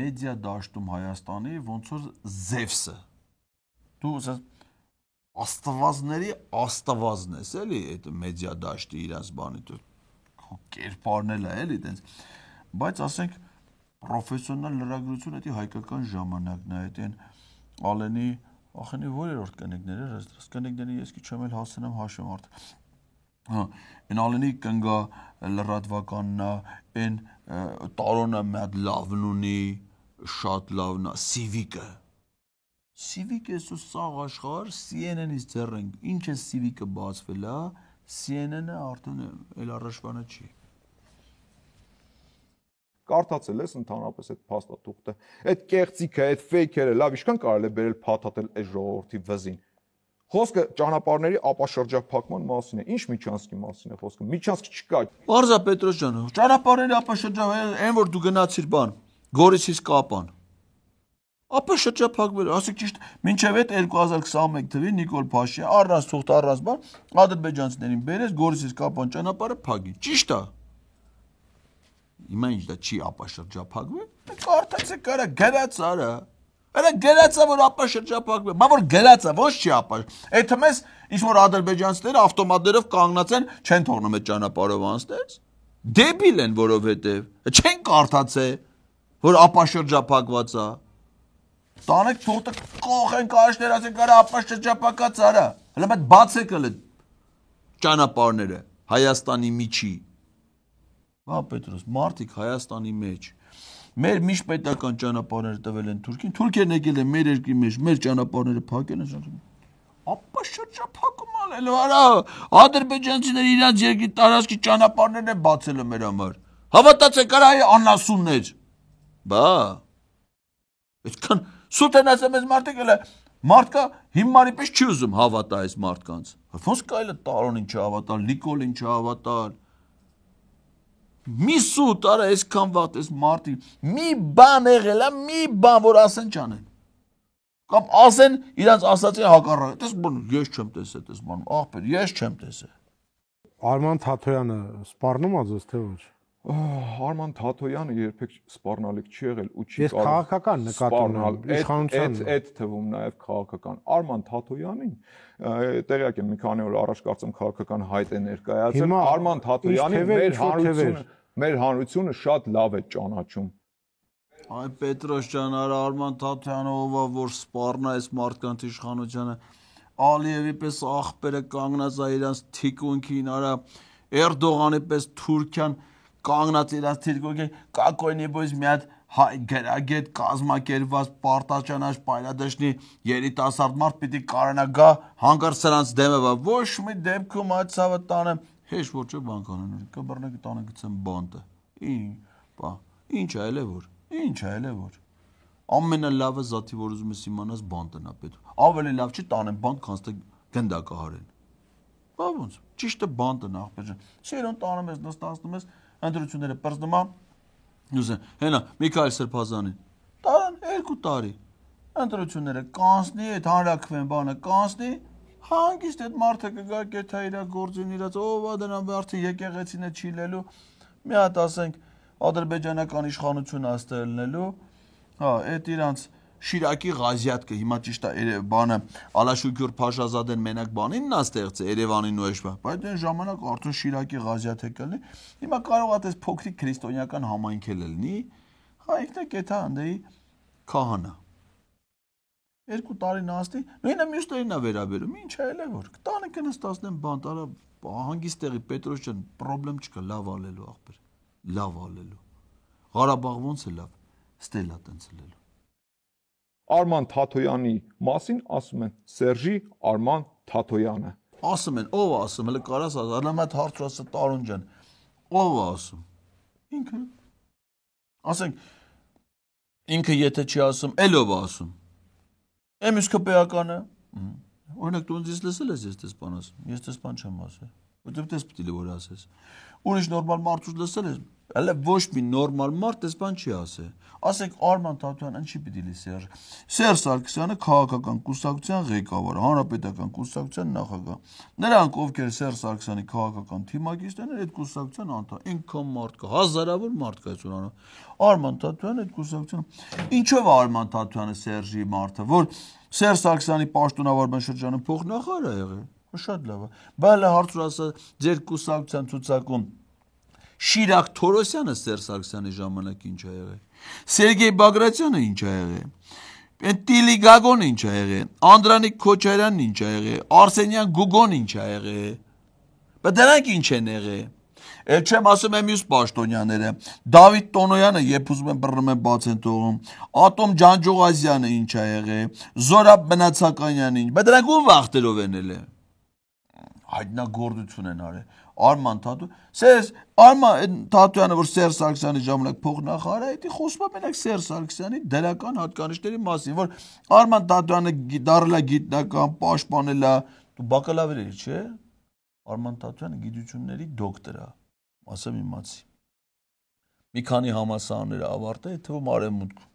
մեդիա դաշտում Հայաստանի ոնց որ Զևսը։ Դու աստվածների աստվածն ես, էլի, այդ մեդիա դաշտի իրաց բանի դու կերպարնել է, էլի, տենց։ Բայց ասենք պրոֆեսիոնալ լրագրություն դա հայկական ժամանակն է, այդ Ալենի ախենի որերորդ կնիկներ էր, այս կնիկների ես քիչ եմ էլ հասնեմ հաշվեմ արդ։ Հա, այն Ալենի կնգա լրատվականն է, այն Տարոնը մի հատ լավն ունի, շատ լավն է, Սիվիկը։ Սիվիկը սու սաղ աշխարհ CNN-ից ձեռն, ինչ է Սիվիկը բացվել է, CNN-ը արդեն էլ առաջվանը չի։ Կարդացել ես ընդհանրապես այդ փաստաթուղթը, այդ կեղծիքը, այդ ֆեյքերը, լավ, ինչքան կարելի է բերել փաթաթել այս ժողովրդի վզին։ Խոսքը ճանապարհների ապաշրջափակման մասին է, ինչ միջանցքի մասին է խոսքը, միջանցք չկա։ Մարզա Պետրոս ջան, ճանապարհների ապաշրջափակման, այն որ դու գնացիր բան, Գորիսից Կապան։ Ապաշրջափակվել, ասեք ճիշտ, մինչև այդ 2021 թվականին Նիկոլ Փաշինյան առանց թուղթ առանց բան, ադրբեջանցիներին բերեց Գորիսից Կապան ճանապարհը փակի։ Ճիշտ է։ Հիմա ինչ դա չի ապաշրջափակվել։ Կարդացեք արա գրած արա։ Արա գրած է որ ապաշրջափակվել։ Բա որ գրած է, ոչ չի ապաշ։ Այդ մեզ ինչ որ ադրբեջանցիները ավտոմատներով կանգնած են, չեն թողնում այդ ճանապարհով անցնես։ Դեբիլ են որովհետև չեն կարդացել որ ապաշրջափակված է։ Տանեք թողտը կողեն կաշներ ասենք արա ապաշրջափակած արա։ Հələ մեծ բացեք հələ ճանապարհները Հայաստանի միջի։ Հա Պետրոս, մարդիկ Հայաստանի մեջ մեր միջպետական ճանապարհները տվել են Թուրքին, թուրքերն եկել են մեր երկրի մեջ, մեր ճանապարհները փակել են։ Ապաշրջափակում անել արա, ադրբեջանցիները իրանց երկրի տարածքի ճանապարհներն են բացել մեր համար։ Հավատացեք արա անասուններ։ Բա այդքան սուտ են ասում ես մարդիկ էլ մարդկա հիմարի պես չի ուզում հավատա այս մարդկանց։ Ոնց կարելի է Տարոնին չհավատալ, Նիկոլին չհավատալ։ Մի սուտ արա այսքան վատ այս մարդի մի բան եղել է, մի բան որ ասեն չանեն։ Կամ ասեն իրանց ասածի հակառակը։ Տես բան ես չեմ տեսել, տես բան ախպեր, ես չեմ տեսել։ Արման Թաթոյանը սպառնում ա ձեզ թե ոչ։ Արման Թաթոյանը երբեք սպառնալիք չի եղել ու չի Ես քաղաքական նկատում եմ, իշխանության։ Այդ թվում նաև քաղաքական։ Արման Թաթոյանին տեղյակ եմ մի քանի օր առաջ կարծեմ քաղաքական հայտ է ներկայացել։ Արման Թաթոյանի մեր հանրությունը շատ լավ է ճանաչում։ Այ Պետրոս ջան, Արման Թաթոյանը ով է որ սպառնա այս մարդկանց իշխանությանը, Ալիևի պես ախպերը կանգնած է իրանց թիկունքին, արա Էրդողանի պես Թուրքիան կանգնած իրանց թիկունքին, կակոյնի բույս մի հատ գրագետ կազմակերպված պարտաճանաչ պայլադաշնի երիտասարդ մարդ պիտի կարողանա գա հանկարծ սրանց դեմը բա ոչ մի դեպքում այդ ցավը տանը հեշ ոչ է բան կանեն կբռնեք տանը գցեն բանտը ինչ այլ է որ ամենալավը զաթի որ ուզում ես իմանաս բանտն է պետք ավելի լավ չի տանեն բանտ քան թե գնդակահարեն բա ոնց ճիշտ է բանտն ախպեր սերուն տանում ես նստացնում ես ընտրությունները պրծնում է հենա Միքայել Սրբազանին տարան 2 տարի ընտրությունները կանցնի այդ հանրակրվեն բանը կանցնի հանգիստ այդ մարդը կգա կեթա իր գործին իրաց ով է դրան արդեն եկեղեցին է չի լելու մի հատ ասենք ադրբեջանական իշխանություն աստելնելու հա այդ իրանց Շիրակի Ղազիատկը հիմա ճիշտ է բանը Ալաշուկյուր Փաշազադեն մենակ բանինն է ստեղծել Երևանին ու էշվա բայց այն ժամանակ արդեն Շիրակի Ղազիաթ է կլինի հիմա կարող է այս փոքրիկ քրիստոնեական համայնք էլ լինի հա ինքն է կեթա անդեի քահանա 2 տարին ասնի նույնը մյուսներին է վերաբերում ինչ այլ է որ տանը կնստացնեն բան տարա հանգիստ տեղի Պետրոս ջան պրոբլեմ չկա լավ ալելու ախպեր լավ ալելու Ղարաբաղ ոնց է լավ ստելա տենցելելու Արման Թաթոյանի մասին ասում են Սերժի Արման Թաթոյանը ասում են ով ասում հələ կարաս ասեմ հələ մատ հարցրասը Տարոն ջան Ով է ասում։ Ինքը։ Ասենք ինքը եթե չի ասում, էլ ով է ասում։ Եմ իսկ քպեականը։ Օրինակ դու ինձ լսել ես ես դες բան ասում։ Ես դες բան չեմ ասել։ Որտեւ դες պիտի որ ասես։ Ուրիշ նորմալ մարդուց լսել ես։ Հələ ոչ մի նորմալ մարդ դες բան չի ասել։ Ասենք Արման Թաթոյանը ինչի պիտի լսի։ Սերժ Սարգսյանը քաղաքական կուսակցության ղեկավարը, հանրապետական կուսակցության նախագահ։ Նրանք ովքեր Սերժ Սարգսյանի քաղաքական թիմակիցներն են, այդ կուսակցության անդամ։ Ինքան մարդ կա, հազարավոր մարդ կա այսօր։ Արման Թաթոյանը այդ կուսակցության։ Ինչով է Արման Թաթոյանը Սերժի մարդը, որ Սերժ Սարգսյանի պաշտոնավարման շրջանում փոխնախարար է եղել։ Շատ լավ է։ Բայց հարցը ասա ձեր կուսակցության ցուցակում Շիրակ Թորոսյանը Սերժ Սարգսյանի ժամանակ ինչ է եղել։ Սերգեյ Բագրատյանը ինչ է եղել։ Տիլի Գագոն ինչ է եղել։ Անդրանիկ Քոչարյանն ինչ է եղել։ Արսենյան Գուգոն ինչ է եղել։ Բայց դրանք ինչ են եղել։ Էլ չեմ ասում եմ մյուս պաշտոնյաները։ Դավիթ Տոնոյանը երբ ուզում են բռնում են բաց են թողում։ Ատոմ Ջանջողազյանը ինչ է եղել։ Զորաբ Բնացականյանը ինչ։ Բայց դրանք ում վախտերով են ելել։ Հայտնագործություն են արել։ Արման Թաթոյանը, Սերժ Արման Թաթոյանը, որ Սերժ Սարգսյանի ժամանակ փոխնախարար է, դա խոսում է մենակ Սերժ Սարգսյանի դրական հատկանիշների մասին, որ Արման Թաթոյանը դարել է գիտնական, պաշտպանել է, դու բակալավր ես, չէ՞։ Արման Թաթոյանը գիտությունների դոկտոր է, ասեմ իմացի։ Մի քանի համալսարաններ ավարտել, թվում արևմուտքում։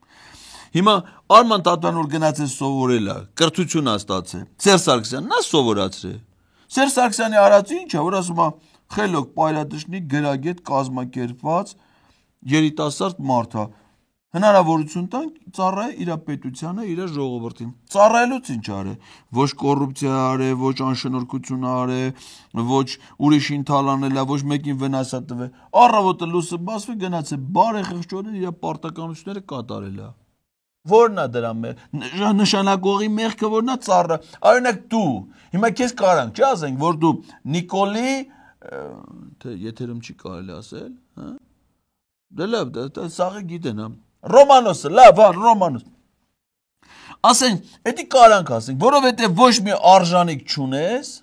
Հիմա Արման Թաթոյանը որ գնացել սովորել է, կրթություն է ստացել։ Սերժ Սարգսյանն է սովորացրել։ Սերժ Սարգսյանի արածը ինչ է, որ ասում է խելոք, պայլատշնիկ, գրագետ, կազմակերպված երիտասարդ մարդ է։ Հնարավորություն տանք ծառայել իր պետությանը, իր ժողովրդին։ Ծառայելուց ինչ արել։ Ոչ կոռուպցիա արել, ոչ անշնորհքություն արել, ոչ ուրիշին թալանել, ոչ մեկին վնաս տվել։ Առավոտը լույսը բացվի գնացել բարեխղճորեն իր պարտականությունները կատարել է։ Որն է դրա նշանակողի մեղքը որն է ծառա։ Օրինակ դու, հիմա քեզ կարանք, չի ասենք, որ դու Նիկոլի, թե եթերում չի կարելի ասել, հա։ Դե լավ, դա սաղը գիտեն, հա։ Ռոմանոսը, լավ, հա, Ռոմանոս։ Ասենք, էդի կարանք ասենք, որովհետև ոչ մի արժանիք չունես,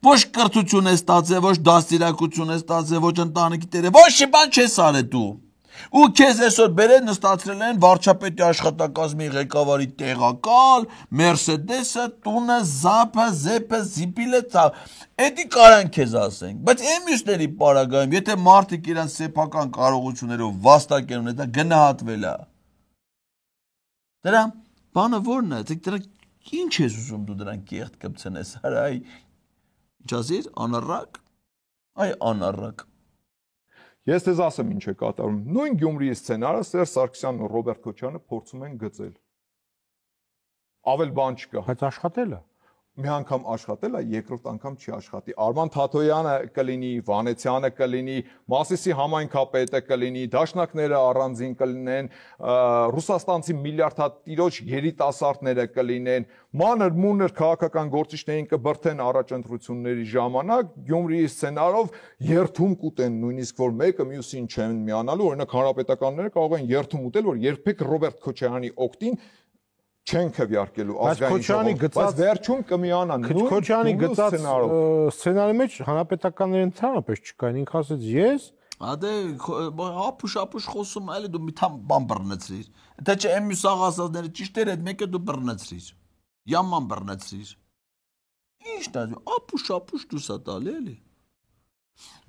ոչ կրթություն ես ստացել, ոչ դաստիարակություն ես ստացել, ոչ ընտանիքի տերը, ոչ մի բան չես արել դու։ Ու քեզ այսօր բերեն նստացրել են վարչապետի աշխատակազմի ղեկավարի տեղակալ, Մերսեդեսը, տունը, զափը, զեպը, զիպիլը, էդի կարան քեզ ասենք, բայց այն մյուսների պարագայում, եթե մարդիկ իրենց սեփական կարողություններով վաստակ են ունեցել, դա գնահատվել է։ Դրա բանը ո՞րն է, դրա ինչ ես ուզում դու դրան կեղտ կպցնես, այ ինչ ասիր, անառակ, այ անառակ։ Ես դες ասեմ ինչ է կատարում։ Նույն Գյումրիի սցենարը Սերժ Սարգսյանն ու Ռոբերտ Քոչարյանը փորձում են գծել։ Ավել բան չկա։ Բայց աշխատել է։ Մի անգամ աշխատել է, երկրորդ անգամ չի աշխատի։ Արման Թաթոյանը կլինի, Վանեցյանը կլինի, Մասիսի համայնքապետը կլինի, դաշնակները առանձին կլինեն, ռուսաստանցի միլիարդատիրոջ երիտասարդները կլինեն, մանր-մունր քաղաքական գործիչներին կբրթեն առաջընտրությունների ժամանակ, Գյումրիի սցենարով երթում կուտեն, նույնիսկ որ մեկը մյուսին չեն միանալու, օրինակ հանրապետականները կարող են երթում ուտել, որ երբեք Ռոբերտ Քոչարյանի օգտին չեն քվյարկելու ազգային ժողովուրդ, բայց վերջում կմիանան Քոչարյանի գծած սցենարի մեջ հանրապետականների ընդհանրապես չկային, ինքը ասեց ես Ադե ապուշ խոսում այլ դու մի թամ բան բռնեցրիր։ Թե չէ եմ մյուս աղասազները ճիշտ էր, այդ մեկը դու բռնեցրիր։ Yaman բռնեցրիր։ Ի՞նչն է, ապուշ դուսա տալի էլի։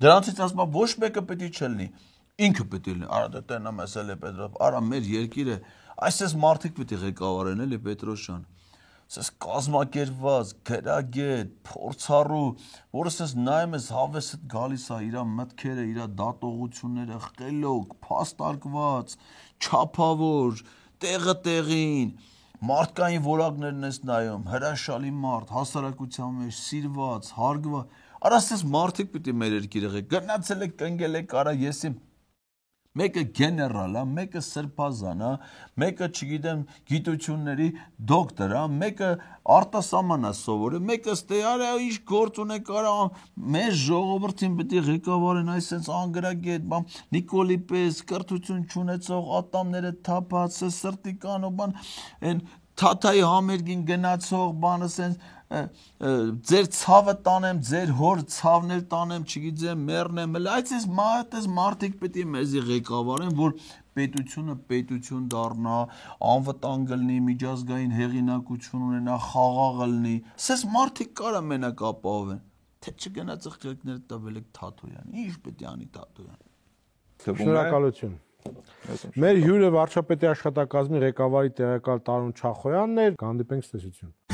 Դրանցից ասում ոչ մեկը պետք է չլինի։ Ինքը պետք է լինի։ Արա դա տենամ ասել է Պետրով, արա մեր երկիրը այսպես մարդիկ պետք է ղեկավարեն էլի Պետրոսյան։ Ասես կազմակերպված, գրագետ, փորձառու, որը ասես նայում ես հավեսը գալիս է իր մտքերը, իր դատողությունները, խելոք, փաստարկված, չափավոր, տեղը տեղին, մարդկային որակներն ես նայում, հրաշալի մարդ, հասարակության մեջ սիրված, հարգված։ Արա ասես մարդիկ պետք է մեր երկիրը գնացել եք, կնգել եք, արա եսի Մեկը գեներալ է, մեկը սրբազան է, մեկը, չգիտեմ, գիտությունների դոկտոր է, մեկը արտասահման է սովորել, մեկը ստեյար է, ինչ գործ ունեք արա, մեր ժողովրդին պետք է ղեկավարեն այսպես անգրագետ, բան, Նիկոլի պես, կրթություն չունեցող, ատամները թափած, սրտի կանով, բան, այն Թաթայի համերգին գնացող, բան, ասենց ձեր ցավը տանեմ, ձեր հոր ցավներ տանեմ, չգիտեմ, մեռնեմ, այս մարդիկ պետք է մեզի ղեկավարեն, որ պետությունը պետություն դառնա, անվտանգ լինի, միջազգային հեղինակություն ունենա, խաղաղ լինի։ Սես մարդիկ կարա մենակ ապահովեն, թե չգնա ծխկելքները տվել եք Թաթոյան։ Ինչ պետք է անի Թաթոյան։ Շնորհակալություն։ Մեր հյուրը վարչապետի աշխատակազմի ղեկավարի տեղակալ Տարոն Չախոյանն էր, կհանդիպենք ցտեսություն։